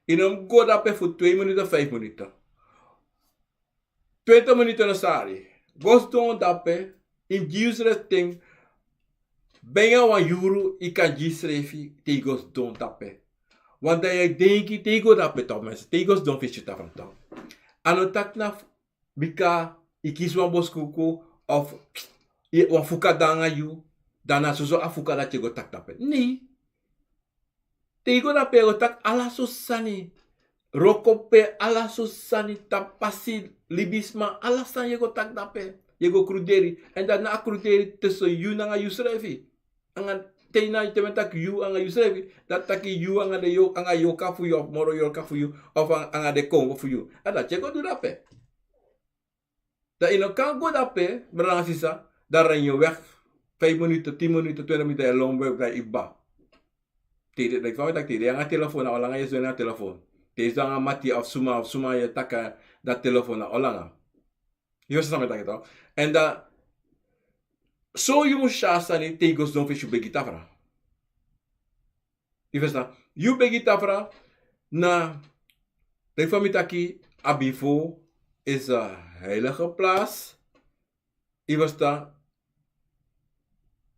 In go dape voor 2 minuten 5 minuten. 20 minuten na sari. Gos don dape in Jesus thing. Benga wan euro ik kan gisrefi tegos don tape. Want dat je denkt tego dape top mensen. Tegos don visje tapan top. Anotak na bika ikis wan boskuko of wan fuka danga you. Dana sozo afuka dat je go tak tape. Nee. Tego dape go tak ala so sani. Rokope ala so sani tapasi libisma ala san je go tak dape. Je go kruderi. En dat na kruderi tussen you nanga you srefi. Angan teina itementak you anga you srefi. Dat taki you anga de yo anga yo ka fu you of moro yo ka fu you of anga de kongo fu you. Ada je go do dape. Dat ino kan go dape berang sisa. Daar ren je weg. 5 minuten, 10 minuten, 20 minuten long weg bij iba. Tidak, ik wou dat tidak. Yang telefoon na olanga je zo na telefoon. Deze dan mati of suma je taka dat telefoon na olanga. Je sama tak itu. En da so you must shasa ni tegos don fish begi tafra. Je verstaan? You begi tafra na de famitaki abifo is een heilige plaats. Je verstaan?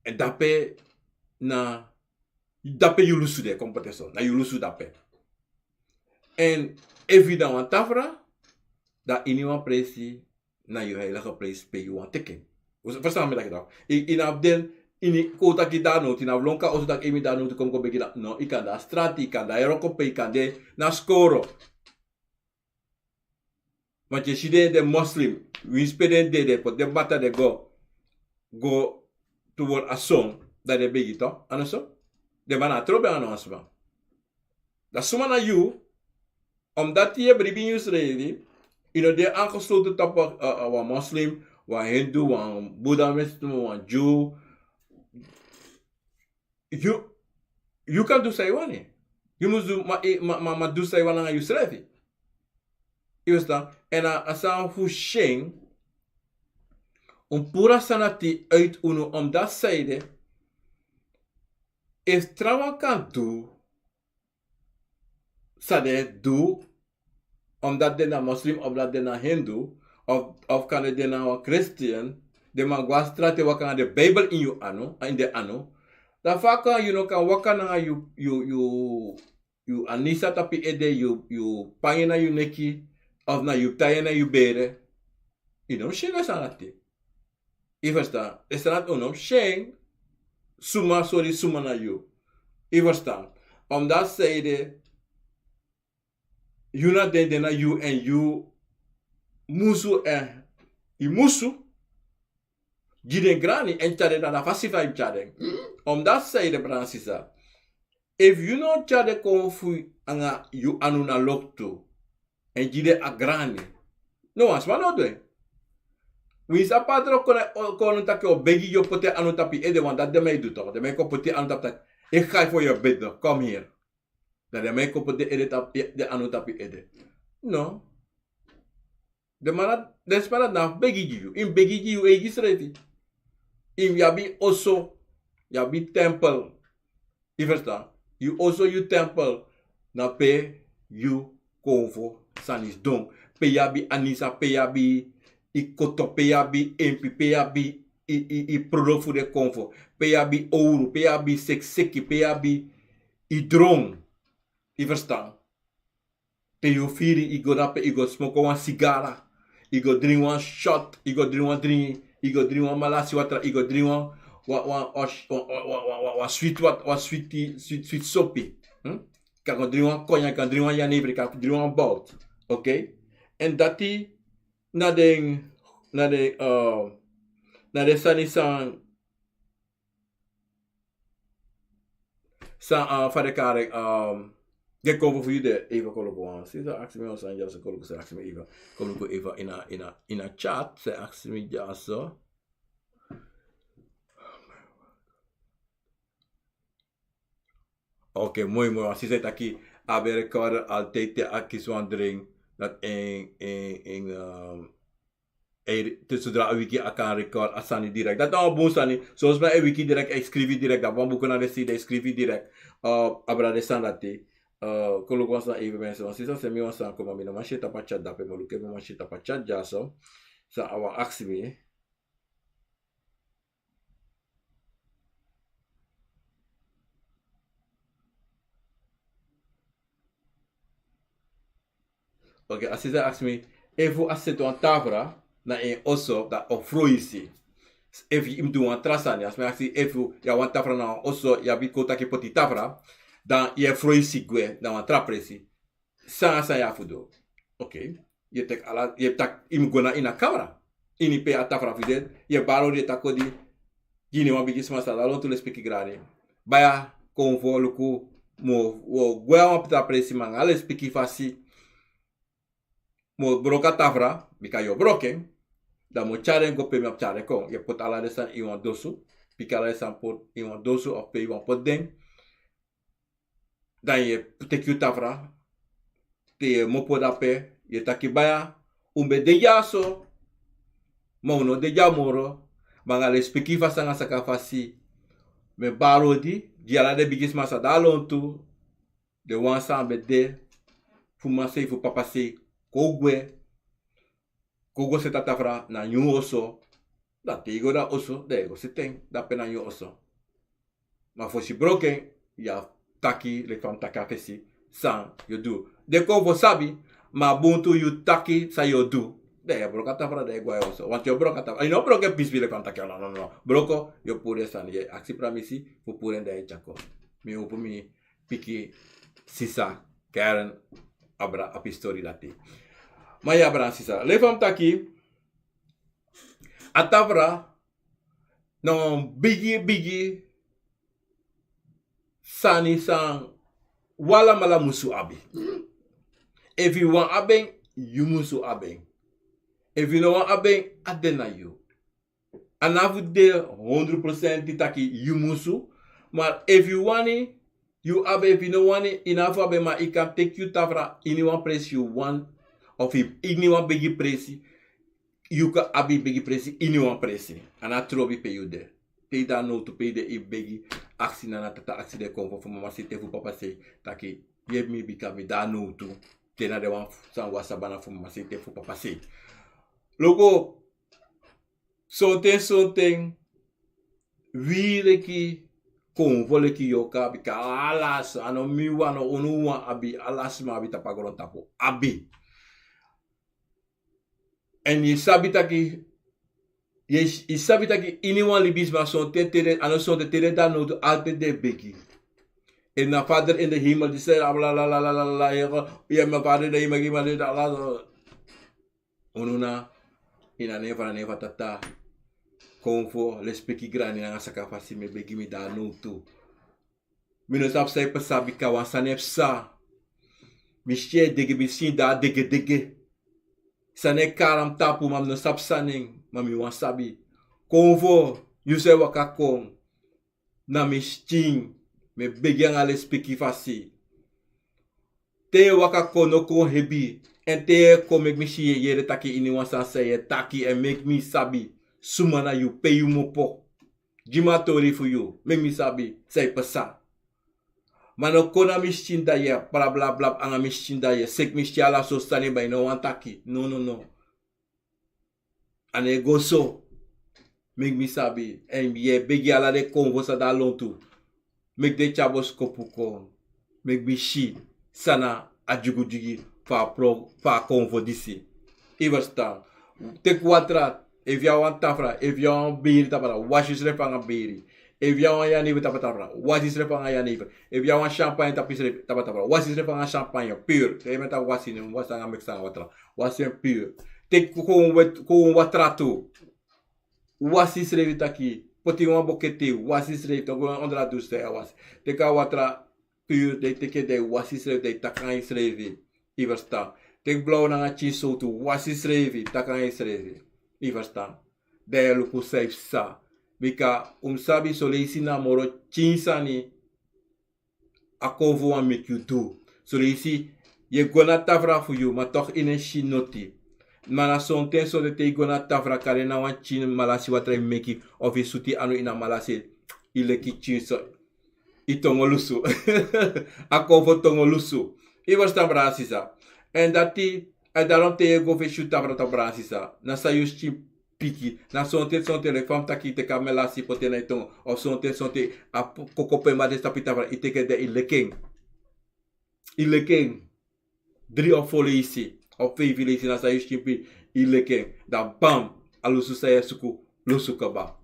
En dape na dape yulusu de competition. Na yulusu dape. En evident wan tafra da iniwan presi na je heilige place pe you wan teken. Verstaan me dat je dat? In abden in kota kita no tina lonka osu dat emi da no te kom ko begi da. No, ik kan da strati, ik kan da erokope, ik kan de na skoro. Want je ziet de moslim, we spelen de pot de bata de go toward a song dat de begi to, anoso? De bana trobe anosma. Da suma na you omdat je bribin you ready. De aangesloten top van moslim, van hindu, van boeddhist, van jew. You can do say one. You must do ma do say one aan je schrijven. Je weet dat? En asan fu sheng pura sanati uit uno om dat zijde is trouwen kan do sade do omdat de na moslim of dat de na hindu of kan de na christian de man gwa strate waka de bible in you ano in de ano da faka you kan waka na you anisa tapi ede you pangena you neki of na you tayena you bere shega sanati I verstaan is dat unom sheng suma na you I verstaan omdat zijde you na den na you en you musu i musu giden grani en tade na fasify tade omdat zijde bransisa if you no tade konfu anga you anuna lokto en gide agrani No, as man no doing. We sa patro kon tak yo begi yo pote anu tapi ede want dat de mij doet toch. De mij ko pote anu tap tak. Ik ga voor je bidden. Kom hier. Dat de mij ko pote ede tap de anu tapi ede. No. De man de spara na begi you. In begi you e gisreti. In yabi also yabi temple. You verstaan? You also you temple na pe you Akomfo sanis don. Pe yabi anisa pe yabi I koto pe yabi empi pe yabi I prodo voor de Akomfo. Pe yabi ouro, pe yabi sekseki, pe yabi I dring. Je verstaan? Pe you firi I go dape I go smoke one sigara. I go drink one shot, I go drink one drink, I go drink one malasi water, I go drink one sweet soppy. Kan go drink one cognac, kan drink one jenever, kan drink one bout. Okay? En dat na de sani san fare kare get cover voor jullie even koloko. Ze ask me ons aan jou, ze koloko ze ask me even koloko even in a chat, ze ask me ja zo. Oké, mooi. Als je zegt aqui, abe recorder altijd te akis wandering dat zodra een wiki kan record asani direct. Dat nou boosani. Zoals bij een wiki direct, ik schrijf direct. Dat boeken naar de site, ik schrijf direct. Abra de sandati. Kalau was na even mensen, want sinds ze me was aan komen, mina machine tapa chat dape, maar lukke me machine tapa chat jaso. Sa awa aksi me. Oké, als je ask me, even als je aan tafra na een osso dat ofroisi. Even je doet een trasani, als je ask even ja want tafra na osso ja bi kota ke poti tafra, dan je froisi gue dan een trapresi. Sa ya fudo. Oké, je tek ala je tak im gona in a camera. Ini pe a tafra fide, je baro de takodi. Gini wan bigi smasa la lontu le speki grani. Baya Akomfo luku mo wo gue wan pita presi man ale speki fasi. Mo broka tafra, bika yo broken, da mo charen go pe me op charen ko. Je pot ala de san iwan dosu, pika ala de san pot iwan dosu of pe iwan pot den. Dan je tek you tafra, te mopo da pe, je takibaya, umbe de yaso, mono de jamoro, mangale speki fasa nga saka fasi, me barodi, di ala de bigis masa da lontu, de wansa be de, fumase fu papase, Kogwe se tatafra na nyu oso. Da tigo da oso, de ego se ten, da pena nyu oso. Ma fosi broken, ya taki, le fam taka fesi, san, you do. De Akomfo sabi, ma buntu you taki, sa you do. De ya broka tafra, de ego oso. Want yo broka tafra, you no broke peace le fam taka, no. Broko, yo pure san, ye aksi pramisi, fu pure de chako. Mi upu mi piki sisa, Karen, abra api story dati. Maya abra sisa. Lefam taki. Atavra. No bigi. Sani sang. Wala mala musu abi. If you want abeng, you musu abeng. If you don't want abeng, adena you. Anavu de 100% ditaki you musu. Maar if you want it, you have if you don't want it, enough of it, it can take you tafra in one place you want, of if anyone begi presi, you can have begi presi in one place. And I throw pay you there. Take that note to pay the if begi aksi na tata aksi de Akomfo for mama site fu papa say taki ye me become that note to tena de one san wasabana for mama site fu papa say. Logo something really ki Akomfo le ki yoka bika alas ano miwa no onuwa abi alas ma abita pagolon tapo abi. En je sabita ki anyone libis ma son tere ano son de tere dan no altijd de beki. En na vader in de hemel die zei la ja mijn vader in de hemel die maar dit Allah onuna ina neva tata Akomfo les peki grani na saka fasi me begi mi da no tu. Mino sap sai pasabi kawan sanep sa. Mi shie dege bi sin da dege. Sane karam tapu mam no sap saning. Mami wan sabi. Konvo. Yuse wakakong. Na mi sting. Me begyan ale spiki fasi. Te wakako no kon hebi. En te ko make me shiye yere taki ini wan sanseye taki and make me sabi. Sumana you pay you mopo. Jimatori for you. Make me sabi. Say pesa. Mano kona mishinda ye. Bla bla bla anga mishinda ye. Sek mishiala so stani by no one taki. No. And it go so. Make me sabi. And ye begi ala de konvo sa da lontu. Make de chabos kopuko. Make me shi. Sana ajugujugi. Fa konvo disi. Iverstaan. Tek watra. If you want tafra. If you want biri tapara. Wash is refanga biri. If you want yanive tapatafra. Wash is refanga yanive. If you want champagne tapatafra. Wash is refanga champagne. Pure. Kaya meta wasin. Wasanga mixanga watra. Wasin pure. Tek kung watra tu. Wasis revita aqui. Poti uma boquete. Wasis revita. Onde la douce é was. Teka watra pure. De teke de wasis revita. De takan is revi. Iversta. Tek blauw na nga chiso tu. Wasis revi. Takan is revi. Iversta. De luku safe sa. Bika sabi so leisi na moro chinsani. Akomfo wan make you do. So leisi. Je gona tafra for you. Maar toch in een shinoti. Mana son ten so de te gona tafra kare na wan chin malasi watra meki of i suti anu ina malasi ile ki chin so itongo lusu Akomfo tongo lusu i was ta brasisa en dati e daarom te go fe shoot tafra ta brasisa na sa yus chin piki na son te le fam taki te kamelasi potena itongo of son te a kokope ma de stapita ite ke de ilekeng 3 of 4 isi of 5 village na sa yushimpi ileke da bam alusu saya suku lusu kaba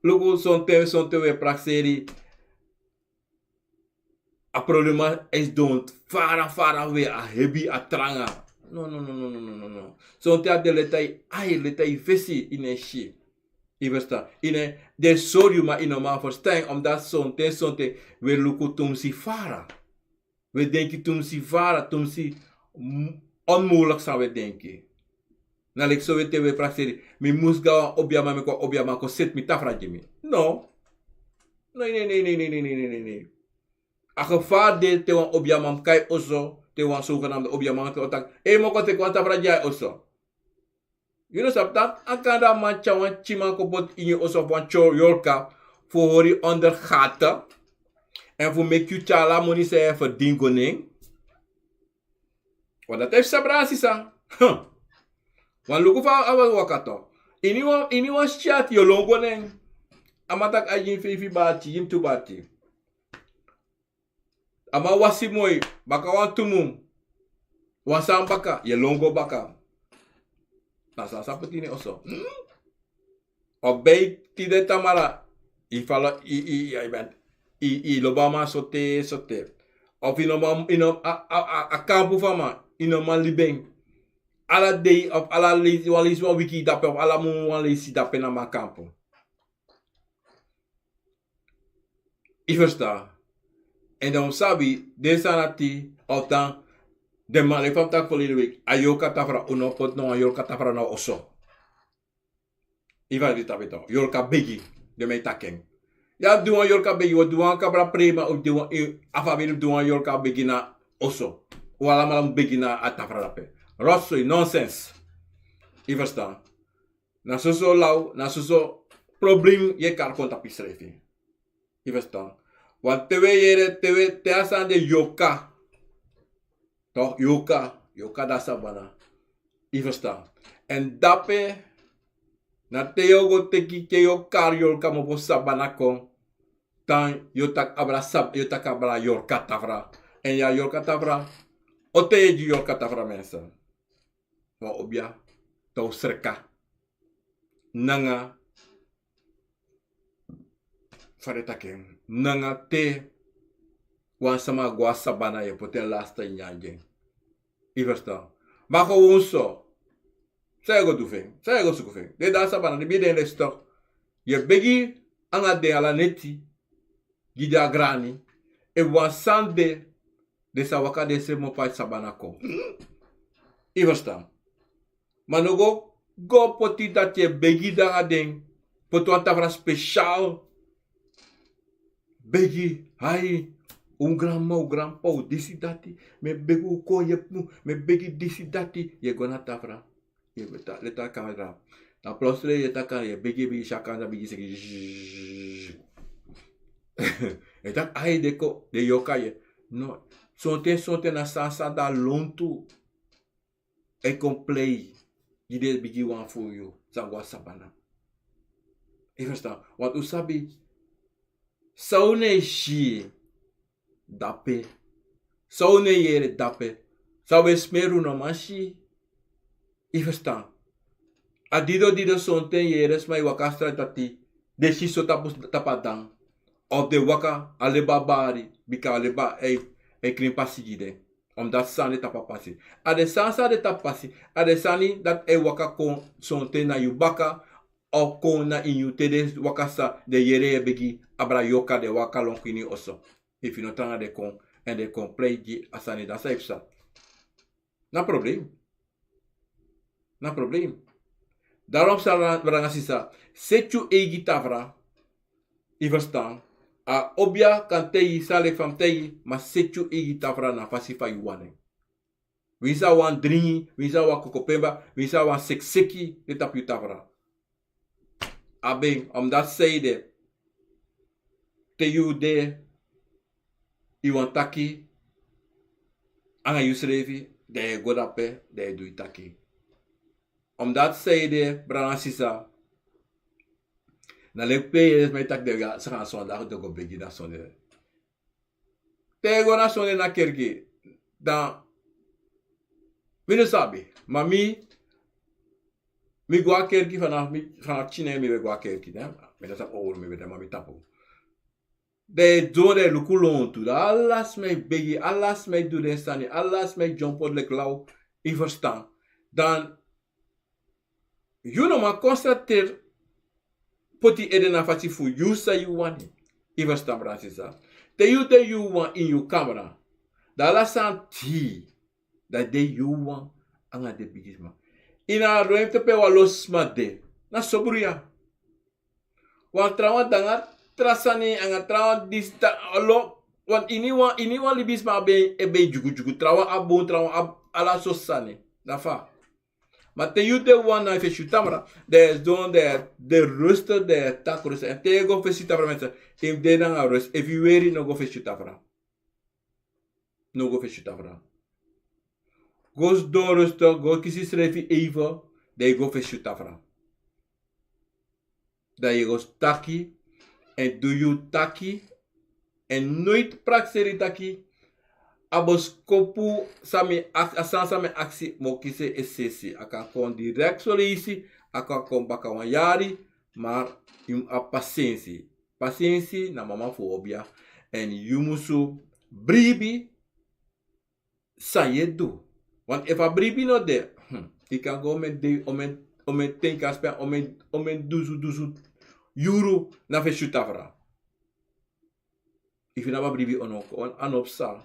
lugu son te we praxeri a problema is don't fara we a hebi a tranga no son te a de letai vesi ine shi Iversta ine de sorium ma inoma verstaan omdat son te we luku tumsi fara we denki tumsi fara tumsi onmogelijk zou we denken. Na lek so we te we praxeri. Mi musga obiama me ko obiama ko set mi tafra jimi. No. Nee. A gevaar de te wan obiama kai oso. Te wan zogenaamde obiama te otak. Mo ko te kwanta tafra jai oso. You know sap dat? Akanda man chawan chima ko bot in je oso van chor yorka. Voor hori onder gaten. En voor make you chala money say for dingoning. Want dat heeft sabrasi sang. Want luku fa awa wakato. Ini wan chat yo longo neng. Amatak ajin fefi bati, yim tu bati. Ama wasi moy, baka wan tumum. Wan sam baka, ye longo baka. Nasa sapetine oso. Obey tide tamara. Ifala i lobama sote. Of a kampu fama. Inoman libeng. Ala day of ala lazy walis wa wiki dape of ala mu wan lazy dape na ma kampo. Iversta. En dan sabi, de sanati, altan, de man le fam tak volgende week, ayoka tafra uno pot no ayoka tafra no oso. Ivan di tapito, yorka begi, de me taken. Ya duan yorka begi, wa duan kabra prema, of duan afabi duan yorka begi na oso. Wala malam begina atafra dape. Rossoi nonsense. I verstaan. Na soso lau, na soso probleem je kan konta pisrefi. I verstaan. Want te asan de yoka. Toch yoka da sabana. I verstaan. En dape na teogo teki ke yokar yorka mo po sabana kon. Tan yotak abra yorka tafra. En ya yorka tafra. Ote je yorka tafra mensen. Wa obia. Tau serka. Nanga. Faretaken. Nanga te. Wan sama gwa sabana ye poten lasta nyanjeng. I verstaan. Maar gewoon zo. Zij go doen. Zij go zoeken. De da sabana. De bide de stok. Je begi. Anga de ala neti. Gida grani. E wan sande. De sa waka de se mo pa sabana ko. I verstaan. Maar no go poti dat je begi daar ding. Potuan tafra speciaal. Begi, hai. Un grandpa, disi dati. Me begu ko je pnu. Me begi disi dati. Je gona tafra. Je leta kamera. Na plosre je takan je begi shakanda begi segi. Etak ai deko de yokaye. No. Sonte na sansa da lontu. E complei. Jide bigi wan voor you. Zangwa sabana. Je verstaan? Want u sabi. Saune shi. Dape. Saune yere dape. Sawe smeru no mashi. Je verstaan? Adido sonten yere smai wakastra tati. De shi so tapadang. Of de waka alebabari. Bika aleba e krimpasi jide. Omdat sani tapapasi. Ade sansa de tapasi. Ade sani dat e waka kon sonten na yubaka. Of kon na in you tede wakasa de yere begi abra yoka de waka lonkini oso. If you no tanga de kon en de kon play ji asani da saipsa. Na probleem. Na probleem. Daarom zal brangasisa setu egi tafra. I verstaan. A obia kan teyi sale fam teyi ma setu egi tafra na fasifa yuwane. Wisa wan dringi, wisa wan kokopemba, wisa wan sekseki de tapu tafra. Abeng, omdat zeide, te you de, iwan taki, anga yusrevi, de godape, de du taki. Omdat zeide, brana sisa, na lekpe is mij tak de ga, ze gaan zondag, de go begi na zondag. Te go na zondag na kerki, dan, wino sabi, mami, mi gua kerki vanaf China mi gua kerki, né? Me dat ouro me beda mami tapo. De dore lukulontu, alles me begi, alles me do den stani, alles me jump op de klauw, I verstaan. Dan, you know ma constateer, poti edena fati fu, you say you want it. I verstaan, Bransisa. Te you want in your camera. Da la santi, dat de you want, anga de bigisma. Ina ruimte pe wa los made. Na sobruya. Wan trawa dangat trasani anga trawa dista alo. Wan ini wan libis ma be jugu trawa abon trawa ala sosani. Dafa. Maar te you de wan na fe tamra. De zon de ruster de takrus. En te go fe tamra mensen. Im de na rust. If you weary no go fe tamra. No go fe tamra. Goes door rustig, go kiezen schrijven even, dat je go voor tafra. Dat je go taki, en doe je taki, en nooit prakseri taki, abos kopu sami asan sami aksi mo kiezen esesi. Akan kon direct solisi, akan kon baka yari, maar je a patiëntie. Patiëntie na mama voor obia. En je musu bribi, sa je doe. Want if a bribi no de, ik kan go met de omen tenka spen omen duzu euro na fe shutafra. If you na bribi onopsa.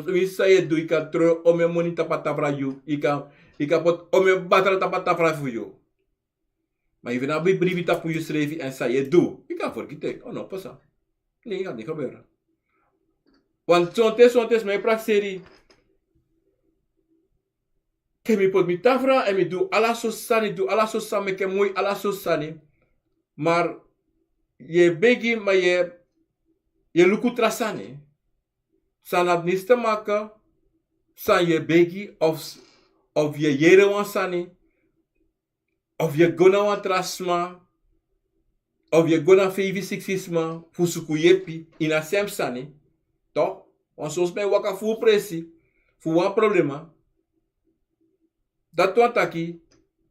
Mi sa ye do ika tro omen money tapatafra you. Ika pot omen batra tapatafra for you. Maar if you na bribi tapu you schreef en sa ye do, ik kan vergeten. Oh no, pasa. Nee, gaat niet gebeuren. Want zontes mijn prakseri. Que mi pot mi tafra en mi do ala sosani, me ke mooi ala sosani. Maar je begi, maar je luku trasani. Sanat nis te maken, san je begi of je jere wan sani, of je gona wan trasma, of je gona 5-6 fusuku yepi, ina sem sani. Toch? Want soms ben waka full pressie, voor wan problema. Dat wat taki,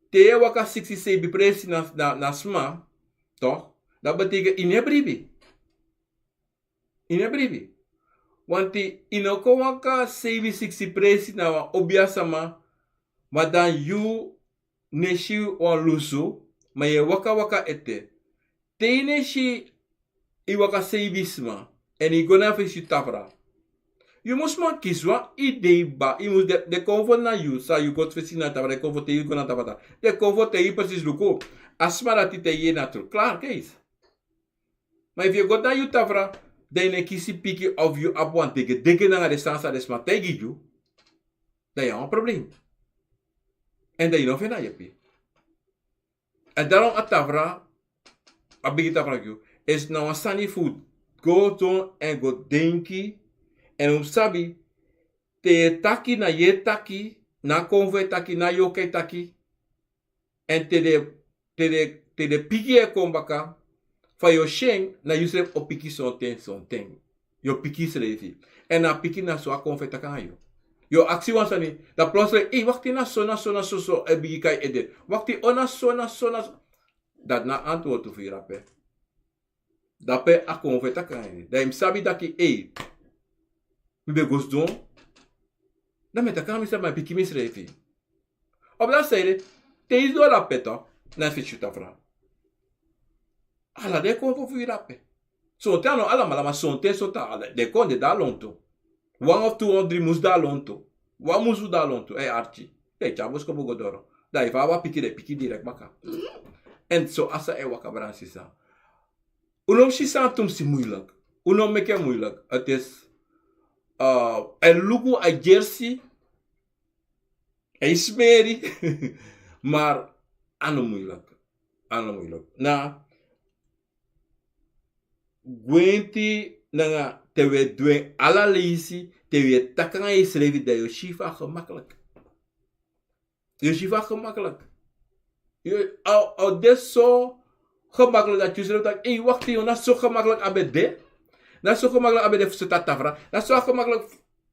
te waka 67 presi na sma, toch? Dat betekent in bribi. Want die inoko waka 67 presi na wa obiasama, maar dan you neshi wan lusu, maar je waka ete. Te neshi i waka 7 en i gona feshi tafra. You must man kiswa idee ba. Je moet de comfort na you. Sa you got fesi na tava de comfort te you gona tava. De comfort te you precies luko. Asma dat te je natru. Klaar kees. Maar if you got na you tavra, dan ne kisi piki of you up one teke. Deke na de sansa de sma tegi you. Dan je een probleem. En dan je nog na je pi. En daarom a tavra, a bigi tavra you, is nou een sunny food. Go to en go denki. En sabi, te taki na ye taki, na konve taki, na yoke taki. En te de piki e kombaka, fa yo sheng, na yusef o piki son ten. Yo piki srevi. En na piki na so a konve taka yo. Yo aksi wansani, da plonsre, wakti na so, e bigi kai ede. Wakti ona so. Dat na antwoord to virape. Dape a konve taka yo. Da im sabi daki, Mbe gos doen. Dan met de kamer maar piki misrevi. Op dat zijde, deze door la peta, na fichuta fra. Ala de kon voor vuur rappe. Zo tano ala malama sonte sota ala de kon de da lonto. One of two or three mus da lonto. Wa musu da lonto. Archie. Chabos ko bogodoro. Da ifa wa piki direct maka. En zo asa waka bransisa. Unom shisa tum si moeilijk. Unom meke moeilijk. Het is en lugu a jersey. Hij smeri. Maar ano moeilijk. Na gwenti nanga tewe dwen ala leisi tewe takanga isrevi da yo shifa gemakkelijk. Au des zo gemakkelijk dat je zegt dat wacht je na zo gemakkelijk abede. Na zo gemakkelijk abede voor zeta tafra. Na zo gemakkelijk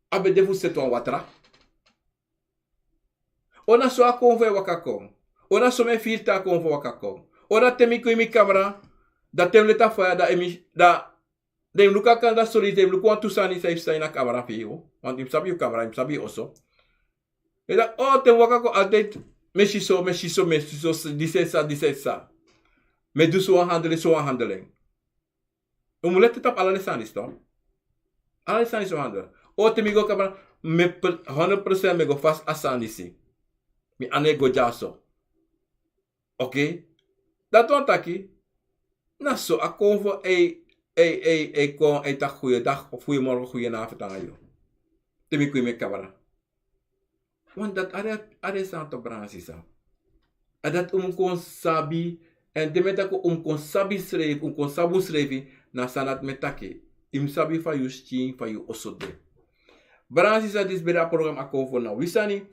abede voor zeta watra. Ona so akonfo wakakong. Ona so me filta akonfo wakakong. Ona temi ko mi camera. Da tem leta faya da emi da dem luka kan da solite dem luka tu sani safe sai na camera fiyo. Want im sabi o camera im sabi oso. Eda tem wakako altijd meshiso dice sa. Me du so handling. Umulete tap ala nesani sto. Ala nesani so handle. O temi go camera me 100% me go fast asani si. Mi ane go jaso. Oké? Dat want taki. Na so akonfo kon ta goeie dag of goeie morgen, goeie avond aan jou. Temi kui me camera. Want dat are santo bransisa. En dat kon sabi en de metako kon sabi schreef, kon sabu schreef na sanat metake. Im sabi fa you sting fa you osode. Bransisa dis bera program akonfo na wisani.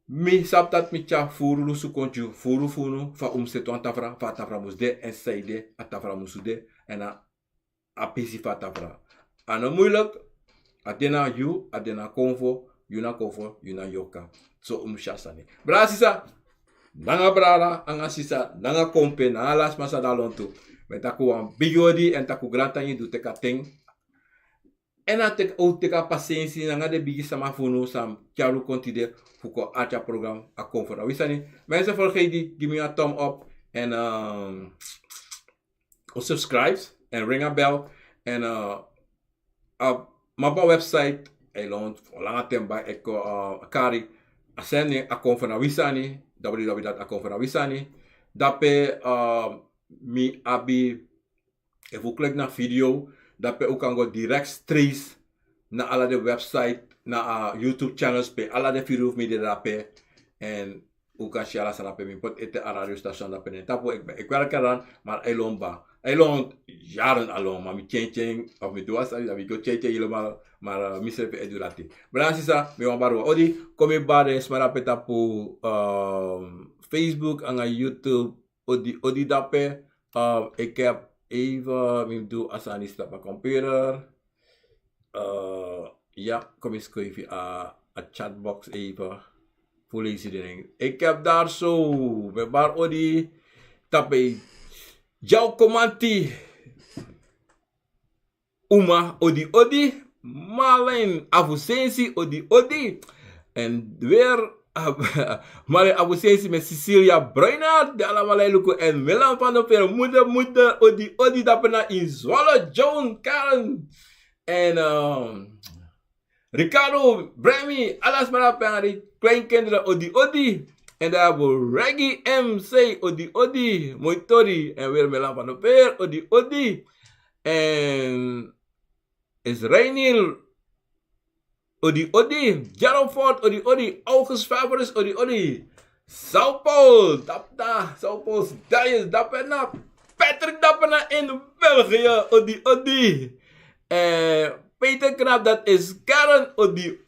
Mi saptat mi cha furu lusu konju furu funu fa seto antafra fa tafra musde en seide atafra musude en a pisi fa tafra. Ana moeilijk adena you adena konfo yuna konfo yuna yoka so shasani. Brasisa nanga brara anga sisa nanga kompe na alas masa dalonto metaku wan bigodi en taku grantanyi du teka ting. En a tek o teka pasensi nanga de bigi sama funu sam kyaru kontide fuko acha program Akomfo. Wisani mensen vergeet die, give me a thumb up en subscribe en ring a bell en maba website elon lange temba eko kari aseni Akomfo na wisani www.akomfo.wisani dape mi abi if u klik na video dape u kan go direct trace na ala de website na YouTube channels pe ala de video me de dape en u kan share sa dape mi pot ete a radio station dape ne tapo ik werk eraan maar elon jaren along maar mi change of mi doa sa mi go change helemaal maar mi se pe edurati brasisa mi wan baro odi komi bare smara pe tapo Facebook en YouTube odi dape ik heb even mi do asanista pa computer ja, kom eens even a chatbox even voor lezen ding. Ik heb daar zo met bar odi tape jouw commentie uma odi malen avusensi odi en weer malen avusensi met Cecilia Bruinart de allemaal luko en Milan van der Veer moeder odi dape na in Zwolle Joan Karen en Ricardo, Bremy, alles maar op aan die kleinkinderen odi. En daar hebben we Reggie MC odi. Mooi tori. En weer Melan van de Peer odi. En is Reiniel odi. Jaron Ford odi. August Fabris odi. Sao Paul, Sao Paul, Dias, Dapena. Patrick Dapena in België odi. Peter Knap, dat is Karen odi.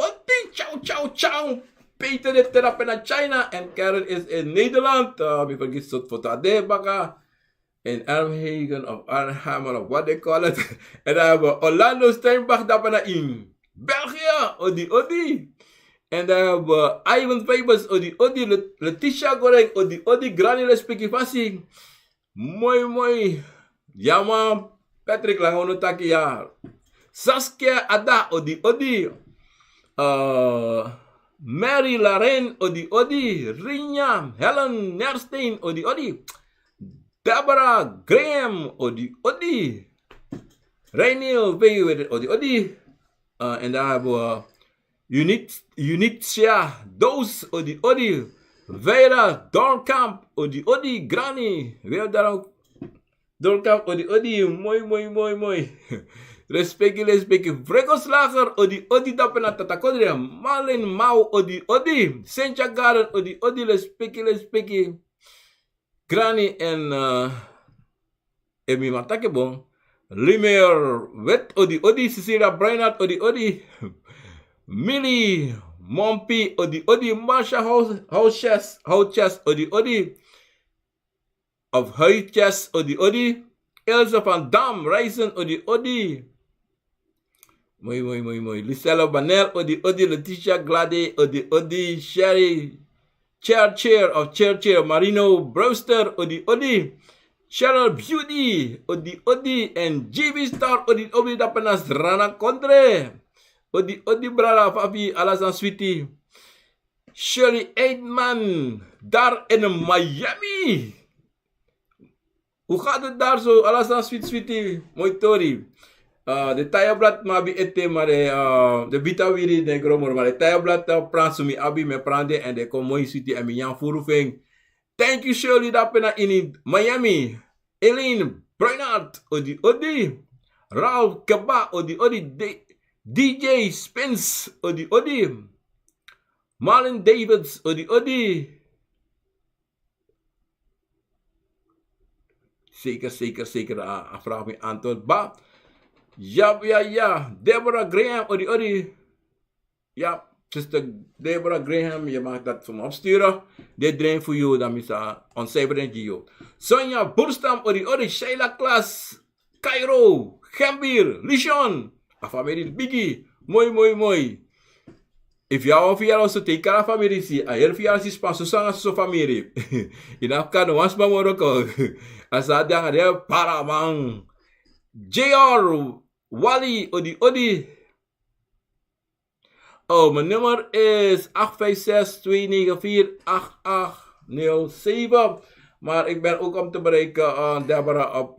Ciao. Peter is terap naar China en Karen is in Nederland. We vergis het voor Tade Baka. In Arnhem of Arnhem of what they call it. En dan hebben we Orlando Steinbach daar in België. Odi. En dan hebben we Ivan Fabers odi. Letitia Goreng odi. Granny Respectivasi. Mooi. Ja man. Patrick Langonotaki ja. Saskia Ada odi. Mary Laren odi. Rinya Helen Nerstein odi. Deborah Graham odi. Rainiel V odi. En daar hebben we Unitia Doos odi. Vera Dornkamp odi. Granny. Weer daar ook. Dornkamp odi. Mooi. Respecti. Vregoslager odi dapena tatakodria. Malin Mau odi. Sencha Garden odi. Respecti. Granny en Emi Matakebong. Limer Wet odi. Cecilia Brainard odi. Millie Mompi odi. Marsha Houches odi. Of Huitjes odi. Elsa van Dam Reisen odi. Mooi. Lisella Banel odi. Letitia Glade odi. Sherry Chair of Chair. Marino Brewster odi. Cheryl Beauty odi. And GB Star odi. Dapenas Rana Contre odi brada Fabi Alasan Sweetie. Shirley Eidman daar in Miami. Hoe gaat het daar zo? Alasan Sweetie. Mooi tori. De tayablad mabi ete maar de bitawiri de gromor maar de tayablad pransumi abi me prande en de kom mooi sweetie en miyan furufeng. Thank you Shirley dapena in Miami. Elaine Brainard odi. Ralph Keba odi. DJ Spence odi. Marlon Davids odi. Zeker. Vraag me antwoord. Ba. Ja. Deborah Graham odi. Ja, sister Deborah Graham, je mag dat voor me opsturen. Dit dring voor jou, dan is oncijferend Gio. Sonja Boerstam odi. Sheila Klas. Cairo. Gambir. Lishon. Familie Biggie. Mooi. If jou via onze teken aan familie zie, a heel via si span susanga so familie. Inaf kan was ba moroko. Asada ngade paramang. JR Wally odi. Oh, mijn nummer is 856-294-8807. Maar ik ben ook om te bereiken Deborah op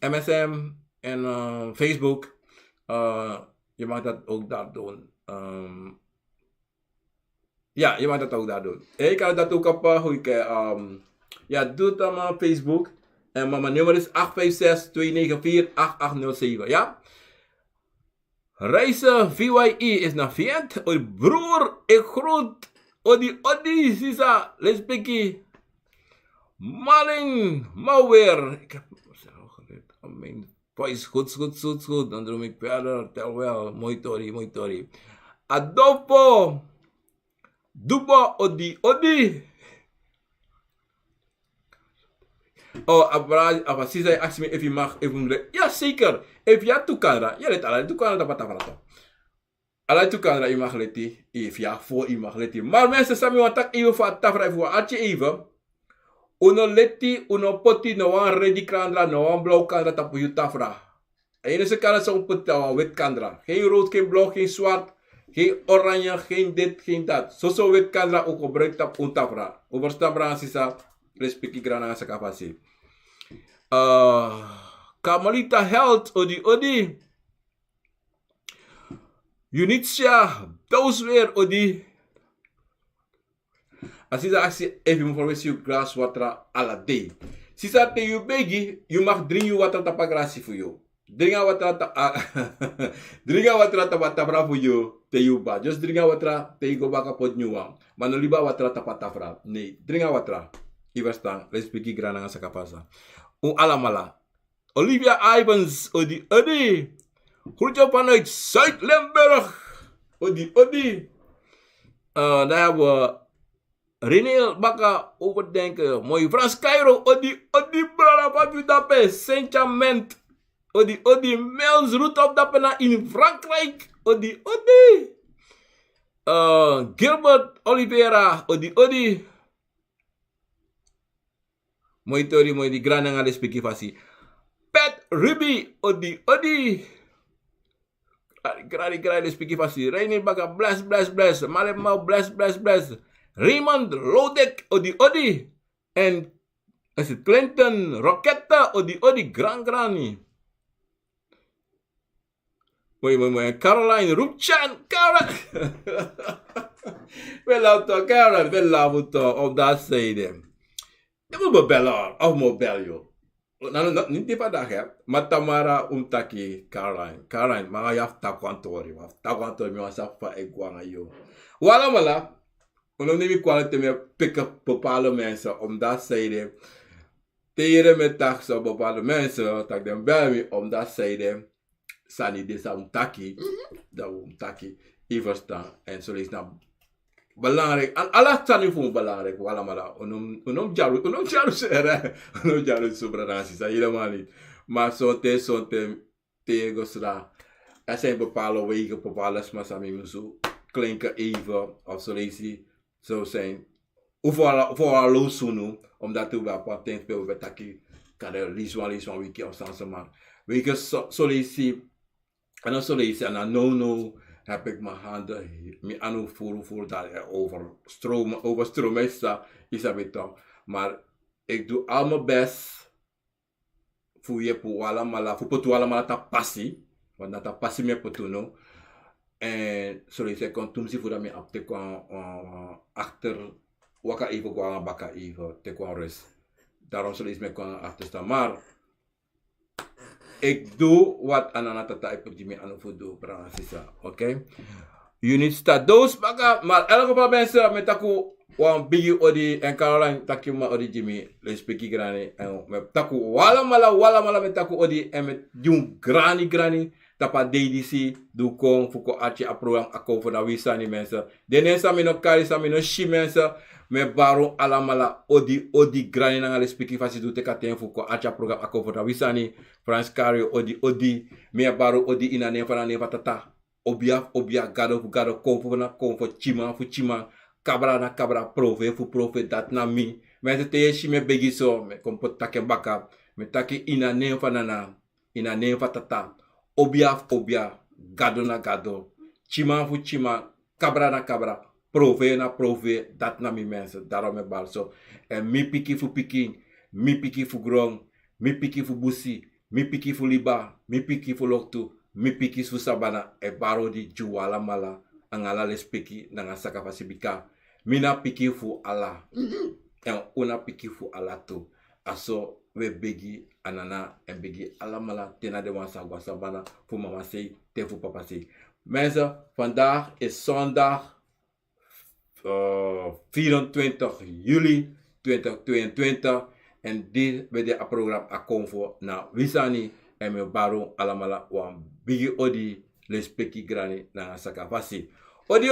MSM en Facebook. Je mag dat ook daar doen. Ja, je mag dat ook daar doen. Je kan dat ook op doe het op Facebook. En mijn nummer is 856-294-8807. Ja? Reizen VYE is naar Vient. Broer, ik groet. Odi, Sisa, Lesbeki. Malin, Mauwer. Ik heb mezelf geleerd. Mijn voice, goed. Dan doe ik verder. Tel wel. Mooi tori. Adolfo. Dubo, odi. Oh, apa Sisa ask me if je mag even. Ja, zeker. If je toekandra. Ja, let ala toekandra dapat apa. Ala toekandra je mag leti. If ja voor je mag leti. Maar mensen, sami wantak even voor Tafra even atje even. Uno leti, uno poti, no wan ready kandra, no wan blauw kandra tapu je Tafra. Enige kandra zo'n put wit kandra. Geen rood, geen blauw, geen zwart. Geen oranje, geen dit, geen dat. Zo wit kandra ook gebruikt op un Tafra. Overstaan Sisa. Respecti grana sa kapasi. Kamalita Health odi. Unitia, those weer odi. Asisa aksi even voor you glass water alla day. Sisa te you begi, you mag drink you water tapa grassi voor you. Dringa water dringa water tapa tafra voor you te you ba. Just dringa water te you go baka pot new one. Manoliba water tapa tafra. Nee, dringa water. Iverstaan, respecti grana nga sakapasa. Alamala. Olivia Ivans, odi. Groetje vanuit Zuid-Limburg. Odi. Daar hebben we René Baka overdenken. Mooi Frans Cairo. Odi, brada, wat u dappen. Saint-Germain. Odi, Mels route op dappen in Frankrijk. Odi. Gilbert Oliveira. Odi. Mooi di grana nga respecti fasi. Pat Ruby. Odi. Gradi speaking fast. Rainy Baga, bless. Malemau, bless. Raymond Lodek, odi. And is it Clinton Rocketta, odi, grani. Mooi. Caroline Rupchan, Caroline. Caroline, wel auto op dat zijde. Ik moet bellen, of moet bellen, joh. Niet die vandaag, hè. Maar Tamara umtaki Caroline, maar je hebt takwantori. Mi was af van Eguanga, joh. Wala. Omdat we kwaliteit meer pikken bepaalde mensen, omdat zij tegen met taxen bepaalde mensen, dat dan bij me, omdat zij sani desa umtaki, dat umtaki, even staan. En zo is nou belangrijk. En alles zijn voor belangrijk. Wala. Unom jaru subranasi. Dat helemaal niet. Maar zo'n tegen sla. Er zijn bepaalde wegen, bepaalde smasami musu. Klinken even. Of zo lees je. Zo zijn. Voor los sunu. Omdat we bij patent spelen bij taki. Kan er liswan wiki of sanseman. Weken zo lees je. En dan zo lees je. En dan no. Heb ik mijn handen me aan voor dat er overstroom is dat. Maar ik doe al mijn best voor je voor allemaal ta passie, want dat passie me potuno. En sorry, ik kon toen zien voor dat me op te kwam achter waka even kwam baka even te kwam rust. Daarom zal ik me kwam achter staan, maar ik doe wat ananatata ik op die me aan voor doen, Francisa, oké? You need start those baga, maar elke paar mensen met taku Wang Begi odi en Caroline takje ma odi Jimmy, les peki grani en met taku wala mala met taku odi en met jong grani tapa DDC do kon fuko atje a program Akomfo na wisani mensen. Denen sa mino kari sa mino shi mensen. Me baro alamala odi grani na les peki fasi do te katen fuko atje a program Akomfo na wisani. France Cario odi me baro odi ina nefa tata. Obia gado konfo chima kabra na kabra prove dat na mi. Mensen te yeshi me begi so me kompot take baka. Me take ina nefa tata. Obia, gado na gado, chima, cabra na cabra, prove, dat na mi mensen, daarom me balso. En mi piki fu grong, mi piki fu busi, mi piki fu liba, mi piki fu loktu, mi piki fu sabana, e baro di juwala mala, angala les piki, nanga saka fasibika, mina piki fu ala, en una piki fu ala tu, aso we begi anana en begi alamala tena de wansa wasabana voor mama say te voor papa say. Mensen, vandaag is zondag 24 juli 2022 en dit bij de programma Akomfo na Wisani en me baro alamala wan bigi odi les peki grani na saka fasi. Odi.